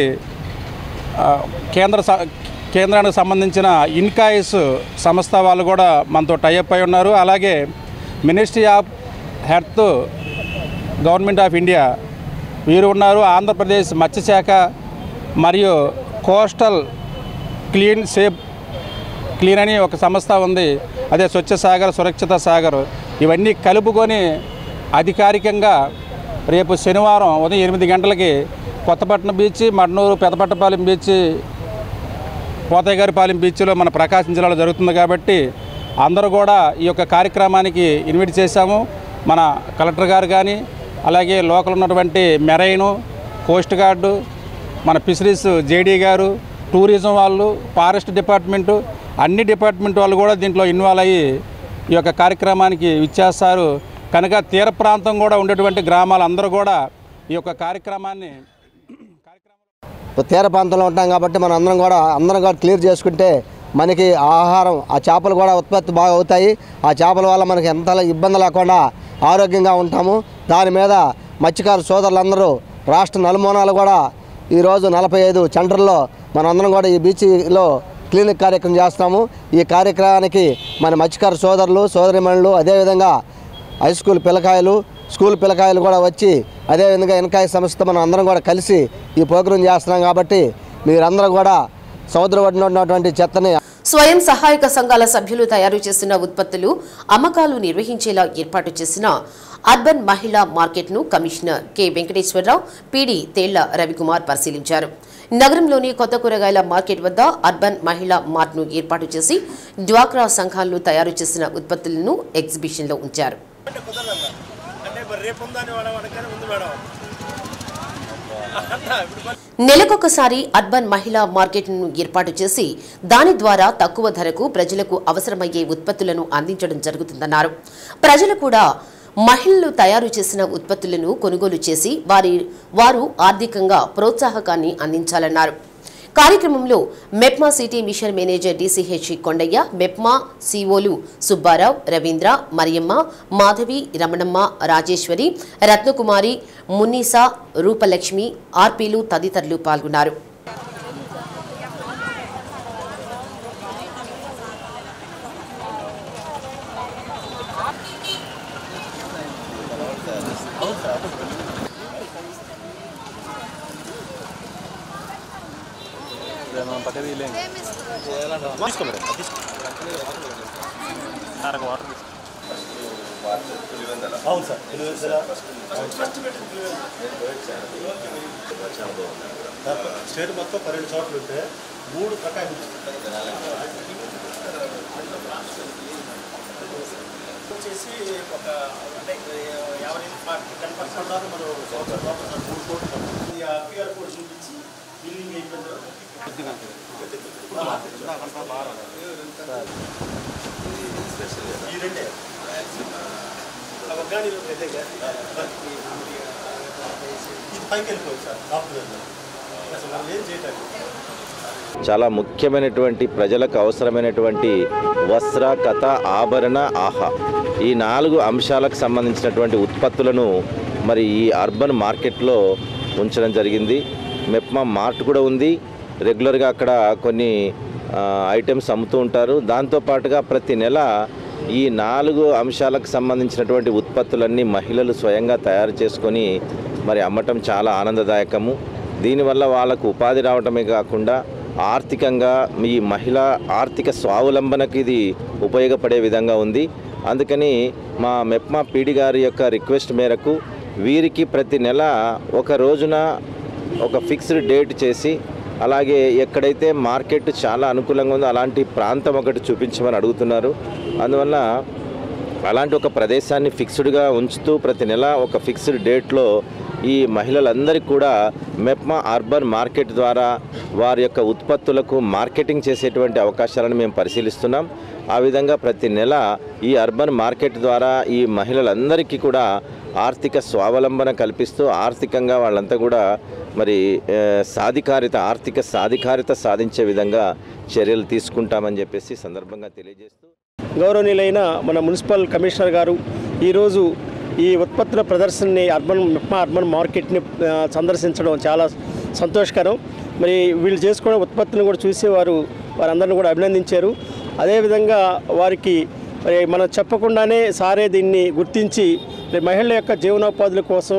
కేంద్రానికి సంబంధించిన ఇన్కాయిస్ సంస్థ వాళ్ళు కూడా మనతో టైఅప్ అయి ఉన్నారు. అలాగే ministry of health, government of India వీరు ఉన్నారు. ఆంధ్రప్రదేశ్ మత్స్యశాఖ మరియు కోస్టల్ క్లీన్ అని ఒక సంస్థ ఉంది, అదే స్వచ్ఛ సాగర్ సురక్షిత సాగర్. ఇవన్నీ కలుపుకొని అధికారికంగా రేపు శనివారం ఉదయం 8 గంటలకి కొత్తపట్నం బీచ్, మడనూరు పెదపట్టపాలెం బీచ్, పోతయ్యగారిపాలెం బీచ్లో మన ప్రకాశం జిల్లాలో జరుగుతుంది. కాబట్టి అందరూ కూడా ఈ యొక్క కార్యక్రమానికి ఇన్వైట్ చేశాము. మన కలెక్టర్ గారు కానీ, అలాగే లోకల్ ఉన్నటువంటి మెరైను, కోస్ట్ గార్డు, మన ఫిషరీస్ జేడీ గారు, టూరిజం వాళ్ళు, ఫారెస్ట్ డిపార్ట్మెంటు, అన్ని డిపార్ట్మెంట్ వాళ్ళు కూడా దీంట్లో ఇన్వాల్వ్ అయ్యి ఈ యొక్క కార్యక్రమానికి ఇచ్చేస్తారు. కనుక తీర ప్రాంతం కూడా ఉండేటువంటి గ్రామాలు అందరూ కూడా ఈ యొక్క కార్యక్రమాన్ని తీర ప్రాంతంలో ఉంటాం కాబట్టి మనం అందరం కూడా క్లియర్ చేసుకుంటే మనకి ఆహారం, ఆ చేపలు కూడా ఉత్పత్తి బాగా అవుతాయి. ఆ చేపల వల్ల మనకి ఎంత ఇబ్బంది లేకుండా ఆరోగ్యంగా ఉంటాము. దాని మీద మత్స్యకారు సోదరులందరూ రాష్ట్ర నలుమూలలు కూడా ఈరోజు 45 సెంటర్లో మనందరం కూడా ఈ బీచ్లో క్లినిక్ కార్యక్రమం చేస్తాము. ఈ కార్యక్రమానికి మన మత్స్యకారు సోదరులు సోదరిమణులు, అదేవిధంగా హై స్కూల్ పిల్లకాయలు, స్కూల్ పిల్లకాయలు కూడా వచ్చి, అదేవిధంగా ఇన్కాయ సంస్థ మనం అందరం కూడా కలిసి ఈ ప్రోగ్రాం చేస్తున్నాం. కాబట్టి మీరందరూ కూడా సముద్ర ఒడ్డున ఉన్నటువంటి చెత్తని స్వయం సహాయక సంఘాల సభ్యులు తయారు చేసిన ఉత్పత్తులు అమ్మకాలు నిర్వహించేలా ఏర్పాటు చేసిన అర్బన్ మహిళా మార్కెట్ను commissioner K Venkateswararao, PD Tella Ravikumar పరిశీలించారు. నగరంలోని కొత్త కూరగాయల మార్కెట్ వద్ద అర్బన్ మహిళా మార్ట్ను ఏర్పాటు చేసి డ్వాక్రా సంఘాలు తయారు చేసిన ఉత్పత్తులను ఎగ్జిబిషన్లో ఉంచారు. నెలకొకసారి అర్బన్ మహిళా మార్కెట్ను ఏర్పాటు చేసి దాని ద్వారా తక్కువ ధరకు ప్రజలకు అవసరమయ్యే ఉత్పత్తులను అందించడం జరుగుతుందన్నారు. ప్రజలు కూడా మహిళలు తయారు చేసిన ఉత్పత్తులను కొనుగోలు చేసి వారు ఆర్థికంగా ప్రోత్సాహకాన్ని అందించాలన్నారు. కార్యక్రమంలో MEPMA city mission manager DCH Kondaiah, MEPMA సిఓలు సుబ్బారావు, రవీంద్ర, మరియమ్మ, మాధవి, రమణమ్మ, రాజేశ్వరి, రత్నకుమారి, మున్నీసా, రూపలక్ష్మి, ఆర్పీలు తదితరులు పాల్గొన్నారు. అవును సార్, స్టేట్ మొత్తం 12 చోట్ల ఉంటే 3 ప్రకారం వచ్చేసి ఒక అంటే 50% మనం 3 కోట్లు PR కోడ్ చూపించి బిల్లింగ్ అయిపోయిన ఈ రెండే చాలా ముఖ్యమైనటువంటి ప్రజలకు అవసరమైనటువంటి వస్త్ర, కథ, ఆభరణ, ఆహా ఈ 4 అంశాలకు సంబంధించినటువంటి ఉత్పత్తులను మరి ఈ అర్బన్ మార్కెట్లో ఉంచడం జరిగింది. మెప్మా మార్ట్ కూడా ఉంది. రెగ్యులర్గా అక్కడ కొన్ని ఐటమ్స్ అమ్ముతూ ఉంటారు. దాంతోపాటుగా ప్రతి నెల ఈ 4 అంశాలకు సంబంధించినటువంటి ఉత్పత్తులన్నీ మహిళలు స్వయంగా తయారు చేసుకొని మరి అమ్మటం చాలా ఆనందదాయకము. దీనివల్ల వాళ్ళకు ఉపాధి రావటమే కాకుండా ఆర్థికంగా ఈ మహిళా ఆర్థిక స్వావలంబనకు ఇది ఉపయోగపడే విధంగా ఉంది. అందుకని మా మెప్మా పీడి గారి యొక్క రిక్వెస్ట్ మేరకు వీరికి ప్రతి నెల ఒక రోజున ఒక ఫిక్స్డ్ డేట్ చేసి, అలాగే ఎక్కడైతే మార్కెట్ చాలా అనుకూలంగా ఉందో అలాంటి ప్రాంతం ఒకటి చూపించమని అడుగుతున్నారు. అందువల్ల అలాంటి ఒక ప్రదేశాన్ని ఫిక్స్డ్గా ఉంచుతూ ప్రతి నెల ఒక ఫిక్స్డ్ డేట్లో ఈ మహిళలందరికీ కూడా మెప్మా అర్బన్ మార్కెట్ ద్వారా వారి యొక్క ఉత్పత్తులకు మార్కెటింగ్ చేసేటువంటి అవకాశాలను మేము పరిశీలిస్తున్నాం. ఆ విధంగా ప్రతి నెల ఈ అర్బన్ మార్కెట్ ద్వారా ఈ మహిళలందరికీ కూడా ఆర్థిక స్వావలంబన కల్పిస్తూ ఆర్థికంగా వాళ్ళంతా కూడా మరి ఆర్థిక సాధికారిత సాధించే విధంగా చర్యలు తీసుకుంటామని చెప్పేసి సందర్భంగా తెలియజేస్తూ, గౌరవనీయులైన మన మున్సిపల్ కమిషనర్ గారు ఈరోజు ఈ ఉత్పత్తుల ప్రదర్శనని మెప్మా అర్బన్ మార్కెట్ని సందర్శించడం చాలా సంతోషకరం. మరి వీళ్ళు చేసుకునే ఉత్పత్తులను కూడా చూసేవారు వారందరిని కూడా అభినందించారు. అదేవిధంగా వారికి మరి మనం చెప్పకుండానే సారే దీన్ని గుర్తించి మహిళల యొక్క జీవనోపాధుల కోసం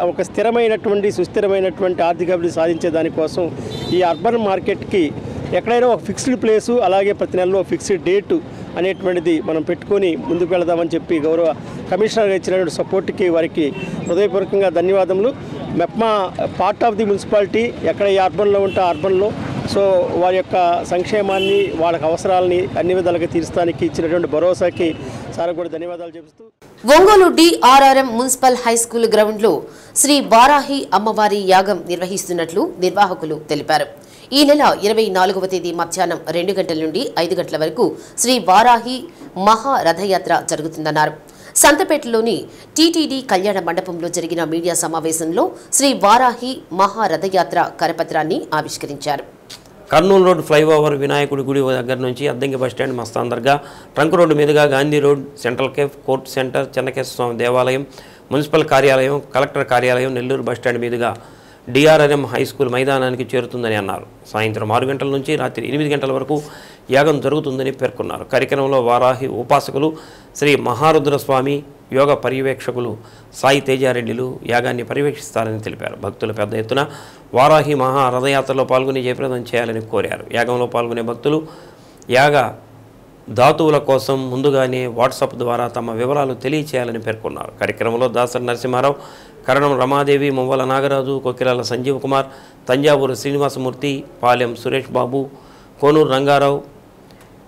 ఒక స్థిరమైనటువంటి సుస్థిరమైనటువంటి ఆర్థిక అభివృద్ధి సాధించే దానికోసం ఈ అర్బన్ మార్కెట్కి ఎక్కడైనా ఒక ఫిక్స్డ్ ప్లేసు, అలాగే ప్రతి నెలలో ఫిక్స్డ్ డేటు అనేటువంటిది మనం పెట్టుకొని ముందుకు వెళదామని చెప్పి గౌరవ కమిషనర్ ఇచ్చినటువంటి సపోర్ట్కి వారికి హృదయపూర్వకంగా ధన్యవాదములు. MEPMA part of the municipality, ఎక్కడ ఈ అర్బన్లో ఉంటే అర్బన్లో సో వారి యొక్క సంక్షేమాన్ని వాళ్ళకి అవసరాలని అన్ని విధాలుగా తీర్చడానికి ఇచ్చినటువంటి భరోసాకి సార్ కూడా ధన్యవాదాలు చెబుతూ, Ongole DRRM municipal high school గ్రౌండ్లో శ్రీ వారాహి అమ్మవారి యాగం నిర్వహిస్తున్నట్లు నిర్వాహకులు తెలిపారు. ఈ నెల 24వ తేదీ మధ్యాహ్నం 2 గంటల నుండి 5 గంటల వరకు శ్రీ వారాహి మహా రథయాత్ర జరుగుతుందన్నారు. సంతపేటలోని టీటీడీ కళ్యాణ మండపంలో జరిగిన మీడియా సమావేశంలో శ్రీ వారాహి మహా రథయాత్ర కరపత్రాన్ని ఆవిష్కరించారు. కర్నూలు రోడ్ ఫ్లైఓవర్ వినాయకుడి గుడి దగ్గర నుంచి Addanki bus stand Mastan dargah, trunk road మీదుగా Gandhi road, central cafe, court centre, Chennakeswara Swamy దేవాలయం, మున్సిపల్ కార్యాలయం, కలెక్టర్ కార్యాలయం, నెల్లూరు బస్టాండ్ మీదుగా డిఆర్ఆర్ఎం హై స్కూల్ మైదానానికి చేరుతుందని అన్నారు. సాయంత్రం 6 గంటల నుంచి రాత్రి 8 గంటల వరకు యాగం జరుగుతుందని పేర్కొన్నారు. కార్యక్రమంలో వారాహి ఉపాసకులు శ్రీ మహారుద్రస్వామి, యోగ పర్యవేక్షకులు సాయి తేజారెడ్డిలు యాగాన్ని పర్యవేక్షిస్తారని తెలిపారు. భక్తులు పెద్ద ఎత్తున వారాహి మహా రథయాత్రలో పాల్గొని జయప్రదం చేయాలని కోరారు. యాగంలో పాల్గొనే భక్తులు యాగ ధాతువుల కోసం ముందుగానే వాట్సాప్ ద్వారా తమ వివరాలు తెలియచేయాలని పేర్కొన్నారు. కార్యక్రమంలో దాసరి నరసింహారావు, కరణం రమాదేవి, మువ్వల నాగరాజు, కొక్కిరాల సంజీవ్ కుమార్, తంజావూరు శ్రీనివాసమూర్తి, పాలెం సురేష్ బాబు, కోనూరు రంగారావు,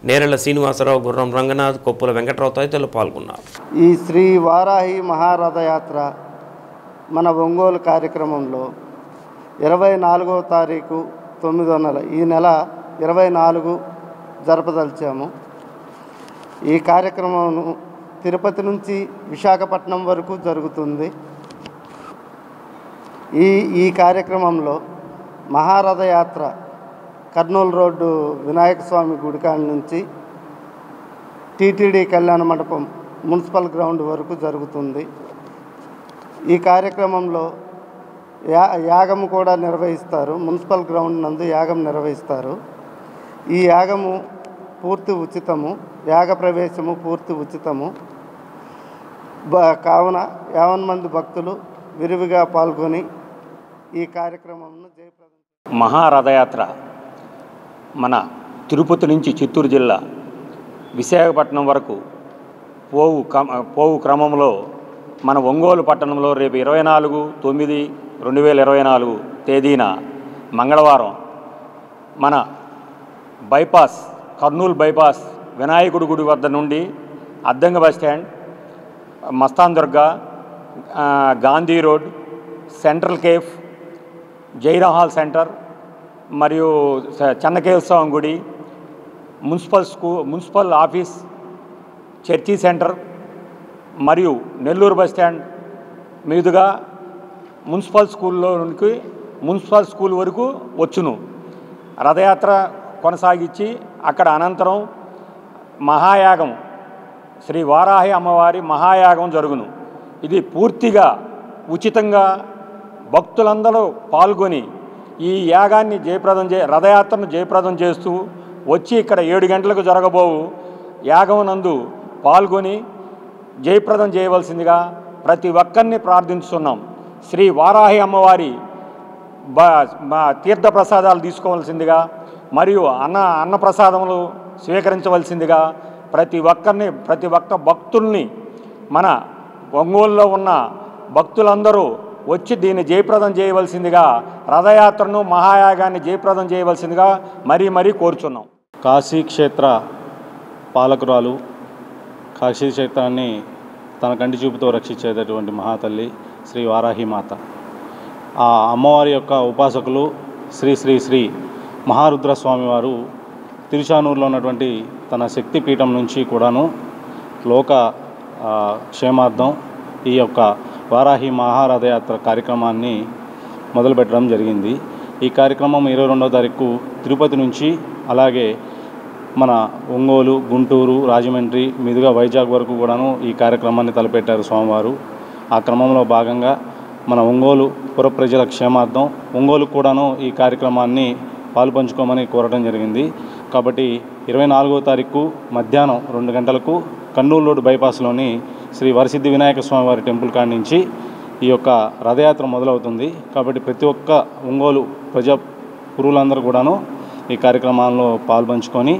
నేరెళ్ల శ్రీనివాసరావు, గుర్రం రంగనాథ్, కొప్పుల వెంకట్రావు తదితరులు పాల్గొన్నారు. ఈ శ్రీ వారాహి మహారథయాత్ర మన ఒంగోలు కార్యక్రమంలో 24వ తారీఖు 9వ నెల, ఈ నెల 24 జరపదలిచాము. ఈ కార్యక్రమం తిరుపతి నుంచి విశాఖపట్నం వరకు జరుగుతుంది. ఈ కార్యక్రమంలో మహారథయాత్ర కర్నూలు రోడ్డు వినాయక స్వామి గుడికాడ నుంచి టీటీడీ కళ్యాణ మండపం మున్సిపల్ గ్రౌండ్ వరకు జరుగుతుంది. ఈ కార్యక్రమంలో యాగము కూడా నిర్వహిస్తారు. మున్సిపల్ గ్రౌండ్ నందు యాగం నిర్వహిస్తారు. ఈ యాగము పూర్తి ఉచితము, యాగ ప్రవేశము పూర్తి ఉచితము. కావున 50 మంది భక్తులు విరివిగా పాల్గొని ఈ కార్యక్రమంను జయప్రదం. మహారథయాత్ర మన తిరుపతి నుంచి చిత్తూరు జిల్లా విశాఖపట్నం వరకు పోవు క్రమంలో మన ఒంగోలు పట్టణంలో రేపు 24/9/2024 తేదీన మంగళవారం మన బైపాస్, కర్నూలు బైపాస్ వినాయకుడి గుడి వద్ద నుండి Addanki bus stand, Mastan Durga, Gandhi road, central cafe, Zaira hall centre మరియు చెన్నకేశ్వర స్వామి గుడి, మున్సిపల్ ఆఫీస్, చర్చి సెంటర్ మరియు నెల్లూరు బస్టాండ్ మీదుగా మున్సిపల్ స్కూల్ వరకు వచ్చును. రథయాత్ర కొనసాగించి అక్కడ అనంతరం మహాయాగం, శ్రీ వారాహి అమ్మవారి మహాయాగం జరుగును. ఇది పూర్తిగా ఉచితంగా భక్తులందరూ పాల్గొని ఈ యాగాన్ని రథయాత్రను జయప్రదం చేస్తూ వచ్చి ఇక్కడ 7 గంటలకు జరగబోవు యాగం నందు పాల్గొని జయప్రదం చేయవలసిందిగా ప్రతి ఒక్కరిని ప్రార్థించుతున్నాం. శ్రీ వారాహి అమ్మవారి తీర్థ ప్రసాదాలు తీసుకోవాల్సిందిగా మరియు అన్నప్రసాదములు స్వీకరించవలసిందిగా ప్రతి ఒక్క భక్తుల్ని మన ఒంగోలులో ఉన్న భక్తులందరూ వచ్చి దీన్ని జయప్రదం చేయవలసిందిగా రథయాత్రను మహాయాగాన్ని జయప్రదం చేయవలసిందిగా మరీ కోరుచున్నాం. కాశీ క్షేత్ర పాలకురాలు, కాశీ క్షేత్రాన్ని తన కంటి చూపుతో రక్షించేటటువంటి మహాతల్లి శ్రీ వారాహి మాత. ఆ అమ్మవారి యొక్క ఉపాసకులు శ్రీ శ్రీ శ్రీ మహారుద్రస్వామి వారు తిరుచానూరులో ఉన్నటువంటి తన శక్తిపీఠం నుంచి కూడాను లోక క్షేమార్థం ఈ యొక్క వారాహి మహారథయాత్ర కార్యక్రమాన్ని మొదలుపెట్టడం జరిగింది. ఈ కార్యక్రమం 22వ తారీఖు తిరుపతి నుంచి అలాగే మన ఒంగోలు, గుంటూరు, రాజమండ్రి మీదుగా వైజాగ్ వరకు కూడాను ఈ కార్యక్రమాన్ని తలపెట్టారు స్వామివారు. ఆ క్రమంలో భాగంగా మన ఒంగోలు పుర ప్రజల క్షేమార్థం ఒంగోలు కూడాను ఈ కార్యక్రమాన్ని పాలుపంచుకోమని కోరడం జరిగింది. కాబట్టి 24వ తారీఖు మధ్యాహ్నం 2 గంటలకు కర్నూలు రోడ్డు బైపాస్లోని శ్రీ వరసిద్ధి వినాయక స్వామివారి టెంపుల్ కాడ నుంచి ఈ యొక్క రథయాత్ర మొదలవుతుంది. కాబట్టి ప్రతి ఒక్క ఒంగోలు ప్రజా పురులందరూ కూడాను ఈ కార్యక్రమాల్లో పాల్పంచుకొని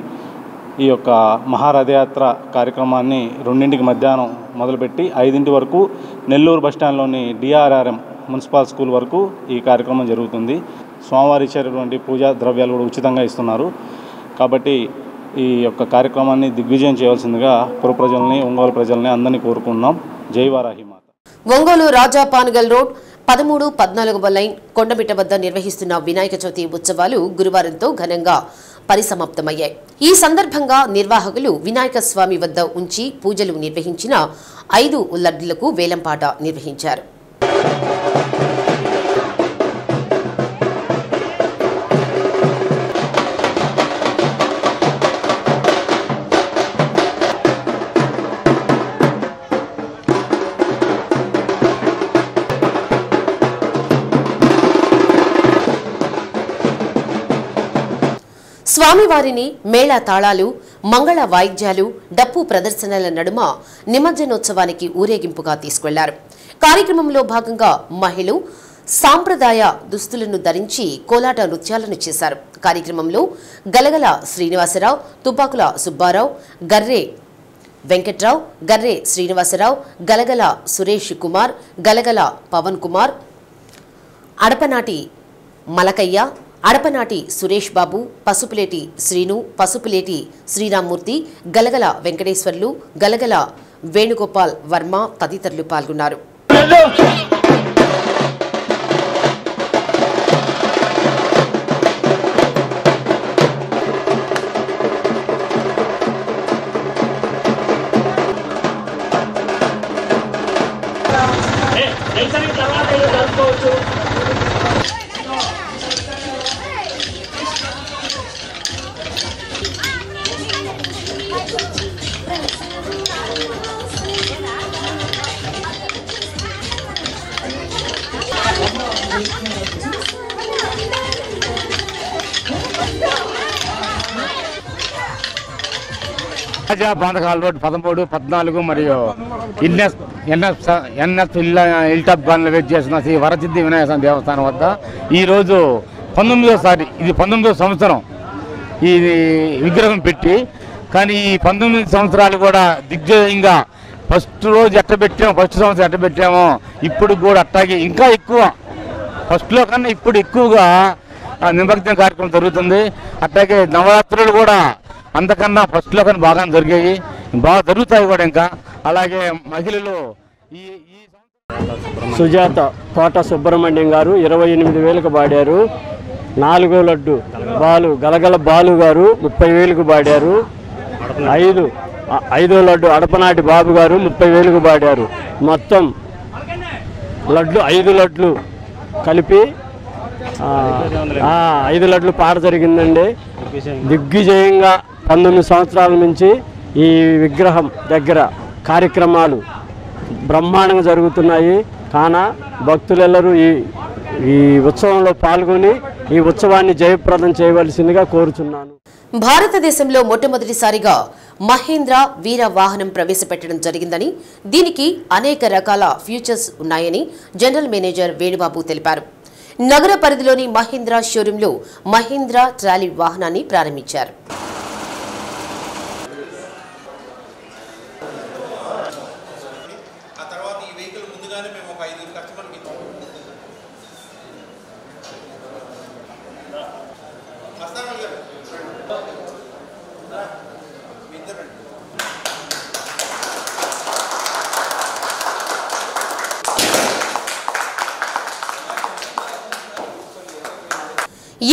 ఈ యొక్క మహారథయాత్ర కార్యక్రమాన్ని 2ంటికి మధ్యాహ్నం మొదలుపెట్టి 5 వరకు నెల్లూరు బస్టాండ్లోని DRRM మున్సిపల్ స్కూల్ వరకు ఈ కార్యక్రమం జరుగుతుంది. స్వామివారి ఇచ్చేటటువంటి పూజా ద్రవ్యాలు కూడా ఉచితంగా ఇస్తున్నారు. కాబట్టి ఈ యొక్క కార్యక్రమాన్ని దిగ్విజయం చేయవలసిందిగా పుర ప్రజల్ని, ఒంగోలు ప్రజల్ని అందరినీ కోరుకుంటున్నాం. జై వారాహి మాత. ఒంగోలు రాజా పానగల్ రోడ్ 13, 14వ లైన్ కొండమిట్ట వద్ద నిర్వహిస్తున్న వినాయక చవితి ఉత్సవాలు గురువారంతో ఘనంగా పరిసమాప్తమయ్యాయి. ఈ సందర్భంగా నిర్వాహకులు వినాయక స్వామి వద్ద ఉంచి పూజలు నిర్వహించిన 5 లడ్డులకు వేలంపాట నిర్వహించారు. స్వామివారిని మేళా తాళాలు, మంగళ వాయిద్యాలు, డప్పు ప్రదర్శనల నడుమ నిమజ్జనోత్సవానికి ఊరేగింపుగా తీసుకెళ్లారు. కార్యక్రమంలో భాగంగా మహిళలు సాంప్రదాయ దుస్తులను ధరించి కోలాట నృత్యాలను చేశారు. కార్యక్రమంలో గలగల శ్రీనివాసరావు, తుపాకుల సుబ్బారావు, గర్రే వెంకట్రావు, గర్రే శ్రీనివాసరావు, గలగల సురేష్ కుమార్, గలగల పవన్ కుమార్, అడపనాటి మలకయ్య, అడపనాటి సురేష్ బాబు, పసుపులేటి శ్రీను, పసుపులేటి శ్రీరామ్మూర్తి, గలగల వెంకటేశ్వర్లు, గలగల వేణుగోపాల్ వర్మ తదితరులు పాల్గొన్నారు. రాజా పానకాల్ రోడ్ 13, 14 మరియు ఎన్ఎస్ ఇల్టప్ గన్లు వెయిట్ చేసిన శ్రీ వరసిద్ధి వినాయక స్వామి దేవస్థానం వద్ద ఈరోజు 19వ ఇది 19వ సంవత్సరం ఈ విగ్రహం పెట్టి, కానీ ఈ 19 సంవత్సరాలు కూడా దిగ్విజయంగా ఫస్ట్ రోజు ఫస్ట్ సంవత్సరం ఎట్ట పెట్టామో ఇప్పుడు కూడా అట్టాగే ఇంకా ఎక్కువ ఫస్ట్లో కన్నా ఇప్పుడు ఎక్కువగా నిమజ్జన కార్యక్రమం జరుగుతుంది. అట్లాగే నవరాత్రులు కూడా అంతకన్నా ఫస్ట్లో కన్నా బాగా జరిగాయి, బాగా జరుగుతాయి కూడా. ఇంకా అలాగే మహిళలు సుజాత కోట సుబ్రహ్మణ్యం గారు 28,000కు పాడారు. 4వ లడ్డు గలగల బాలు గారు 30,000కు పాడారు. 5వ లడ్డు అడపనాటి బాబు గారు 30,000కు పాడారు. మొత్తం 5 లడ్లు కలిపి 5 లడ్లు పాట జరిగిందండి. దిగ్విజయంగా 19 సంవత్సరాల నుంచి ఈ విగ్రహం దగ్గర కార్యక్రమాలు బ్రహ్మాండంగా జరుగుతున్నాయి. కాన భక్తులెల్లరూ ఈ ఉత్సవంలో పాల్గొని ఈ ఉత్సవాన్ని జయప్రదం చేయవలసిందిగా కోరుచున్నాను. భారతదేశంలో మొట్టమొదటిసారిగా మహేంద్ర వీర వాహనం ప్రవేశపెట్టడం జరిగిందని, దీనికి అనేక రకాల ఫ్యూచర్స్ ఉన్నాయని జనరల్ మేనేజర్ వేణుబాబు తెలిపారు. నగర పరిధిలోని మహేంద్ర షోరూంలో మహేంద్ర ట్రాలీ వాహనాన్ని ప్రారంభించారు.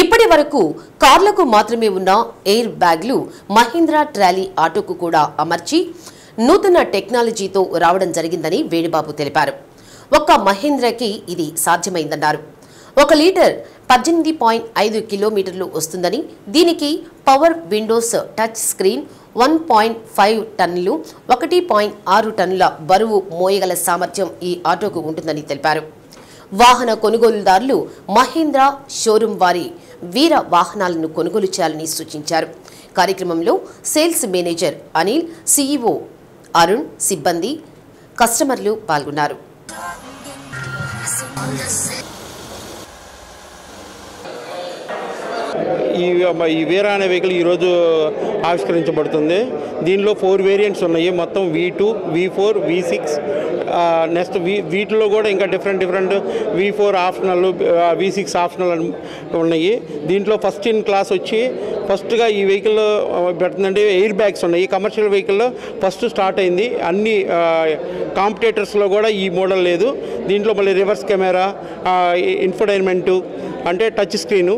ఇప్పటి వరకు కార్లకు మాత్రమే ఉన్న ఎయిర్ బ్యాగ్లు మహీంద్రా ట్రాలీ ఆటోకు కూడా అమర్చి నూతన టెక్నాలజీతో రావడం జరిగిందని వేణుబాబు తెలిపారు. ఒక్క మహీంద్రాకి ఇది సాధ్యమైందన్నారు. 1 లీటర్ 18.5 కిలోమీటర్లు వస్తుందని, దీనికి పవర్ విండోస్, టచ్ స్క్రీన్, 1.5 టన్నులు, 1.6 టన్నుల బరువు మోయగల సామర్థ్యం ఈ ఆటోకు ఉంటుందని తెలిపారు. వాహన కొనుగోలుదారులు మహీంద్రా షోరూం వారి వీర వాహనాలను కొనుగోలు చేయాలని సూచించారు. కార్యక్రమంలో sales manager Anil, CEO Arun, సిబ్బంది, కస్టమర్లు పాల్గొన్నారు. ఈ వీరా అనే వెహికల్ ఈరోజు ఆవిష్కరించబడుతుంది. దీనిలో 4 వేరియంట్స్ ఉన్నాయి. మొత్తం V2, V4, V6, నెక్స్ట్ వీటిలో కూడా ఇంకా different V4 optional, V6 optional ఉన్నాయి. దీంట్లో ఫస్ట్ ఇన్ క్లాస్ వచ్చి ఫస్ట్గా ఈ వెహికల్ పెడుతుందంటే ఎయిర్ బ్యాగ్స్ ఉన్నాయి. కమర్షియల్ వెహికల్లో ఫస్ట్ స్టార్ట్ అయింది. అన్ని కాంపిటేటర్స్లో కూడా ఈ మోడల్ లేదు. దీంట్లో మళ్ళీ రివర్స్ కెమెరా, ఇన్ఫోటైన్మెంటు అంటే టచ్ స్క్రీను,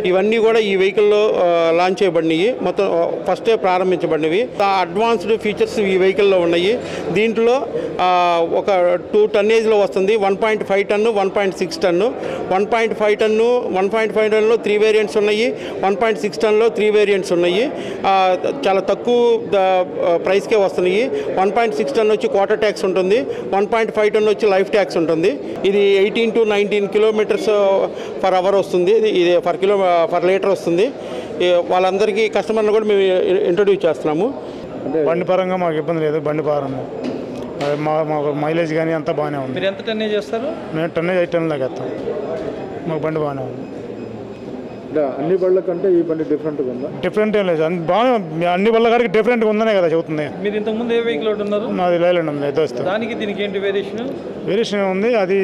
ఇవన్నీ కూడా ఈ వెహికల్లో లాంచ్ చేయబడినవి. మొత్తం ఫస్టే ప్రారంభించబడినవి. అడ్వాన్స్డ్ ఫీచర్స్ ఈ వెహికల్లో ఉన్నాయి. దీంట్లో ఒక 2 టన్నేజ్లో వస్తుంది. 1.5 టన్ను, 1.6 టన్ను. 1.5 టన్ను, 1.5 టన్నులో 3 వేరియంట్స్ ఉన్నాయి. 1.6 టన్నులో 3 వేరియంట్స్ ఉన్నాయి. చాలా తక్కువ ప్రైస్కే వస్తున్నాయి. 1.6 టన్ను వచ్చి క్వార్టర్ ట్యాక్స్ ఉంటుంది. 1.5 టన్ను వచ్చి లైఫ్ ట్యాక్స్ ఉంటుంది. ఇది 18 to 19 కిలోమీటర్స్ పర్ అవర్ వస్తుంది. ఇది పర్ లీటర్ వస్తుంది. వాళ్ళందరికీ కస్టమర్లు కూడా మేము ఇంట్రొడ్యూస్ చేస్తున్నాము. బండి పరంగా మాకు ఇబ్బంది లేదు. బండి పరంగా మాకు మైలేజ్ కానీ అంతా బాగానే ఉంది. మీరు ఎంత టన్నేజ్ చేస్తారు? మేము టన్నేజ్ 8 టన్నుల దాకా వేస్తాం. మాకు బండి బాగానే ఉంది. అన్ని బళ్ళ కంటే ఈ బండి డిఫరెంట్గా ఉందా? డిఫరెంట్ ఏం లేదు. అన్ని బళ్ళ కాడికి డిఫరెంట్గా ఉందనే కదా చెబుతుంది. మీరు ఇంతకుముందు ఏ వెహికల్ ఉన్నారు? నాది లైలాండ్ ఉంది. దోస్తు. దానికి దీనికి ఏంటి వేరియేషన్ ఉంది. అది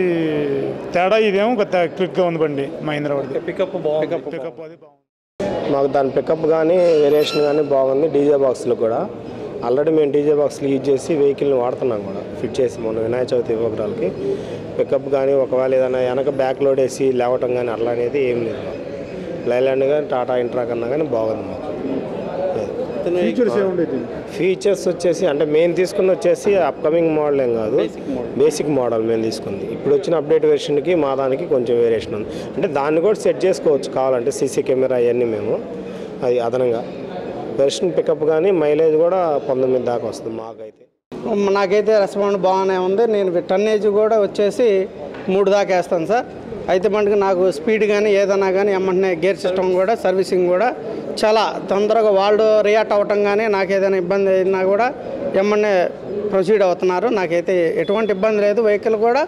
తేడా. ఇదేమో క్విక్గా ఉంది బండి. మహీంద్రా వాడిది పికప్ బాగుంది. పికప్ అది బాగుంది. మాకు దాని పికప్ కానీ వేరియేషన్ కానీ బాగుంది. డీజే బాక్స్లు కూడా ఆల్రెడీ మేము డీజే బాక్స్లు యూజ్ చేసి వెహికల్ని వాడుతున్నాం కూడా. ఫిట్ చేసి మొన్న వినాయక చవితి ప్రోగ్రాలకి పికప్ కానీ ఒకవేళ ఏదైనా వెనక బ్యాక్ లోడ్ వేసి లేవటం కానీ అట్లా అనేది ఏం లేదు. లైలాండ్ కానీ టాటా ఇంట్రా కన్నా కానీ బాగుంది మాకు. ఫీచర్స్ వచ్చేసి అంటే మేము తీసుకున్న వచ్చేసి అప్కమింగ్ మోడల్ ఏం కాదు, బేసిక్ మోడల్ మేము తీసుకుంది. ఇప్పుడు వచ్చిన అప్డేట్ వెర్షన్కి మా దానికి కొంచెం వేరియేషన్ ఉంది. అంటే దాన్ని కూడా సెట్ చేసుకోవచ్చు కావాలంటే. సీసీ కెమెరా అవన్నీ మేము అది అదనంగా వెర్షన్ పికప్ కానీ మైలేజ్ కూడా 19 దాకా వస్తుంది మాకైతే. నాకైతే రెస్పాండ్ బాగానే ఉంది. నేను టన్నేజ్ కూడా వచ్చేసి 3 దాకా వేస్తాను సార్. అయితే మటుకు నాకు స్పీడ్ కానీ ఏదైనా కానీ ఎమ్మంటే గేర్ సిస్టమ్ కూడా సర్వీసింగ్ కూడా చాలా తొందరగా వాళ్ళు రియాక్ట్ అవ్వటం కానీ నాకు ఏదైనా ఇబ్బంది అయినా కూడా ఎమ్మనే ప్రొసీడ్ అవుతున్నారు. నాకైతే ఎటువంటి ఇబ్బంది లేదు. వెహికల్ కూడా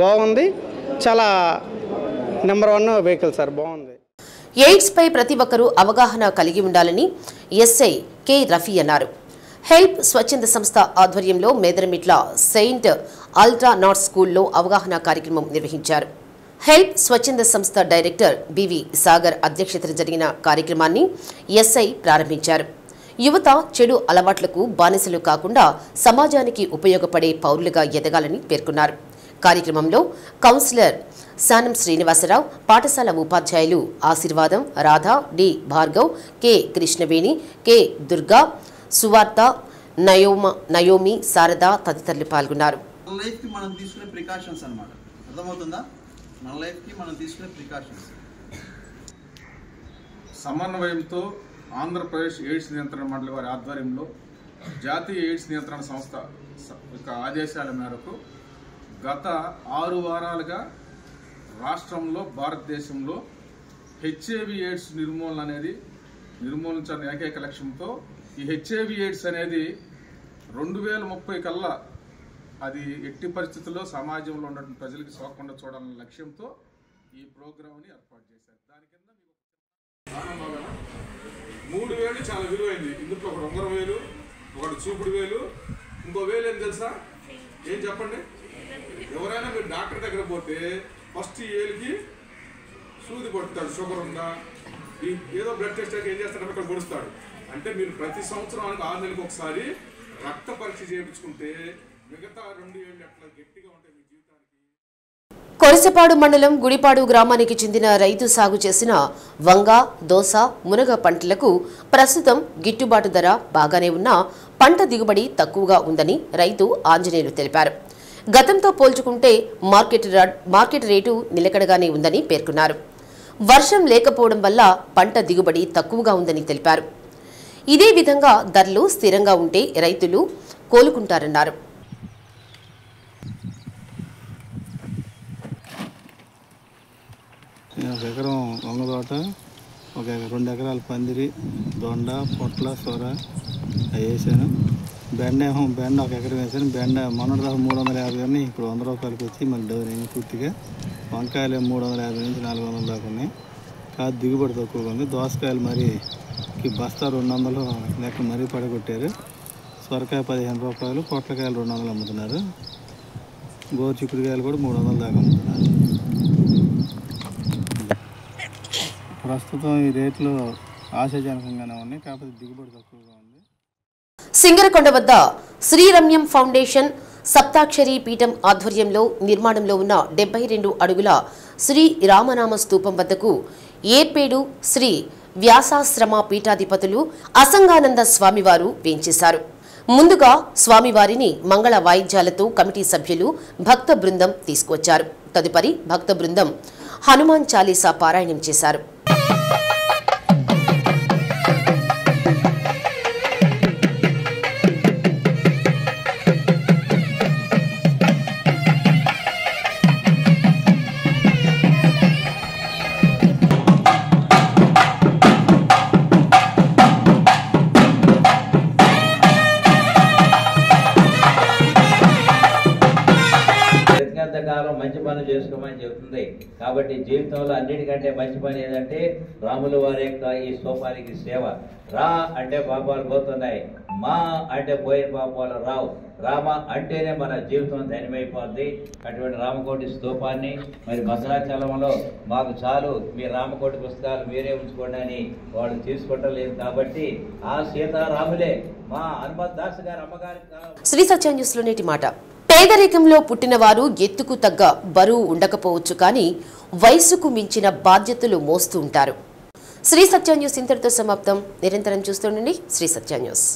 బాగుంది. చాలా నెంబర్ 1 వెహికల్ సార్. బాగుంది. ఎయిడ్స్ పై ప్రతి ఒక్కరూ అవగాహన కలిగి ఉండాలని ఎస్ఐ కె రఫీ అన్నారు. హెల్ప్ స్వచ్ఛంద సంస్థ ఆధ్వర్యంలో మేదరమిట్ల సెయింట్ అల్ట్రా నాట్ స్కూల్లో అవగాహన కార్యక్రమం నిర్వహించారు. హెల్ప్ స్వచ్ఛంద సంస్థ డైరెక్టర్ బివి సాగర్ అధ్యక్షతన జరిగిన కార్యక్రమాన్ని ఎస్ఐ ప్రారంభించారు. యువత చెడు అలవాట్లకు బానిసలు కాకుండా సమాజానికి ఉపయోగపడే పౌరులుగా ఎదగాలని పేర్కొన్నారు. కార్యక్రమంలో కౌన్సిలర్ సానం శ్రీనివాసరావు, పాఠశాల ఉపాధ్యాయులు Aseervadam, Radha, D Bhargav, K Krishnaveni, K Durga, Suvartha, Naomi, Sharada తదితరులు పాల్గొన్నారు. మన లైఫ్కి మనం తీసుకునే ప్రికాషన్స్ అన్నమాట. అర్థమవుతుందా? మన లైఫ్కి మనం తీసుకునే ప్రికాషన్స్. సమన్వయంతో ఆంధ్రప్రదేశ్ ఎయిడ్స్ నియంత్రణ మండలి వారి ఆధ్వర్యంలో జాతీయ ఎయిడ్స్ నియంత్రణ సంస్థ యొక్క ఆదేశాల మేరకు గత 6 వారాలుగా రాష్ట్రంలో భారతదేశంలో హెచ్ఐవి ఎయిడ్స్ నిర్మూలించాలని ఏకైక లక్ష్యంతో ఈ హెచ్ఐవి ఎయిడ్స్ అనేది 2030 కల్లా అది ఎట్టి పరిస్థితుల్లో సమాజంలో ఉన్నటువంటి ప్రజలకి సోకకుండా చూడాలనే లక్ష్యంతో ఈ ప్రోగ్రామ్ని ఏర్పాటు చేశారు. దాని కింద 3 వేలు చాలా విలువైంది. ఇందులో ఒక ఉంగరం వేలు, ఒకటి చూపుడు వేలు, ఇంకో వేలు ఏం తెలుసా? ఏం చెప్పండి? ఎవరైనా మీరు డాక్టర్ దగ్గర పోతే ఫస్ట్ ఈ ఏలుకి సూది కొడతాడు, షుగర్ ఉందా, ఏదో బ్లడ్ టెస్ట్ ఏం చేస్తాడు అక్కడ పొడుస్తాడు. అంటే మీరు ప్రతి సంవత్సరానికి 6 నెలలకు ఒకసారి రక్త పరీక్ష చేయించుకుంటే మిగతా 2 ఏళ్ళు అట్లా గట్టిగా ఉంటాయి మీ జీవితానికి. కొరసపాడు మండలం గుడిపాడు గ్రామానికి చెందిన రైతు సాగు చేసిన వంగ, దోస, మునగ పంటలకు ప్రస్తుతం గిట్టుబాటు ధర బాగానే ఉన్నా పంట దిగుబడి తక్కువగా ఉందని రైతు ఆంజనేయులు తెలిపారు. గతంతో పోల్చుకుంటే మార్కెట్ రేటు నిలకడగానే ఉందని పేర్కొన్నారు. వర్షం లేకపోవడం వల్ల పంట దిగుబడి తక్కువగా ఉందని తెలిపారు. ఇదే విధంగా ధరలు స్థిరంగా ఉంటే రైతులు కోలుకుంటారన్నారు. ఒక ఎకరం వంగ తోట, 2 ఎకరాల పందిరి, దొండ, పొట్ల, సొర అవి వేసాను. బెండ 1 ఎకరం వేసాను. బెండ మొన్నటిదాకా 350 కానీ ఇప్పుడు 100 రూపాయలకి వచ్చి మళ్ళీ డౌన్ అయింది పూర్తిగా. వంకాయలు 350 నుంచి 400 దాకా ఉన్నాయి. కాదు దిగుబడి తక్కువగా ఉంది. దోసకాయలు మరి బస్తా 200 లెక్క మరీ పడగొట్టారు. సొరకాయ 15 రూపాయలు, పొట్లకాయలు 200 అమ్ముతున్నారు. గోరు చిక్కుడుకాయలు కూడా 300 దాకా అమ్ముతున్నారు. ప్రస్తుతం ఈ రేట్లు ఆశాజనకంగానే ఉన్నాయి, కాకపోతే దిగుబడి తక్కువగా ఉంది. సింగరకొండ వద్ద శ్రీరమ్యం ఫౌండేషన్ సప్తాక్షరి పీఠం ఆధ్వర్యంలో నిర్మాణంలో ఉన్న 72 అడుగుల శ్రీ రామనామ స్తూపం వద్దకు ఏర్పేడు శ్రీ వ్యాసాశ్రమ పీఠాధిపతులు అసంగానంద స్వామివారు వేంచేశారు. ముందుగా స్వామివారిని మంగళ వాయిద్యాలతో కమిటీ సభ్యులు భక్త బృందం తీసుకొచ్చారు. తదుపరి భక్త బృందం హనుమాన్ చాలీసా పారాయణం చేశారు. కాలం మంచి పనులు చేసుకోమని చెబుతుంది. కాబట్టి జీవితంలో అన్నిటికంటే మంచి పని ఏదంటే రాముల వారి యొక్క ఈ స్తూపానికి సేవ. రా అంటే పాపాలు పోతున్నాయి, మా అంటే పోయిన పాపాలు రావు. రామ అంటేనే మన జీవితం ధన్యమైపోద్ది. అటువంటి రామకోటి స్తూపాన్ని మరి భద్రాచలంలో మాకు చాలు, మీ రామకోటి పుస్తకాలు మీరే ఉంచుకోండి అని వాడు తీసుకుంటం లేదు. కాబట్టి ఆ సీతారాములే మా హనుమత్ దాస్ గారి అమ్మగారికి. శ్రీ సత్య న్యూస్ లో నేటి మాట. పేదరికంలో పుట్టిన వారు ఎత్తుకు తగ్గ బరువు ఉండకపోవచ్చు, కానీ వయసుకు మించిన బాధ్యతలు మోస్తూ ఉంటారు. శ్రీ సత్య న్యూస్ ఇంతటితో సమాప్తం. నిరంతరం చూస్తుండండి శ్రీ సత్య న్యూస్.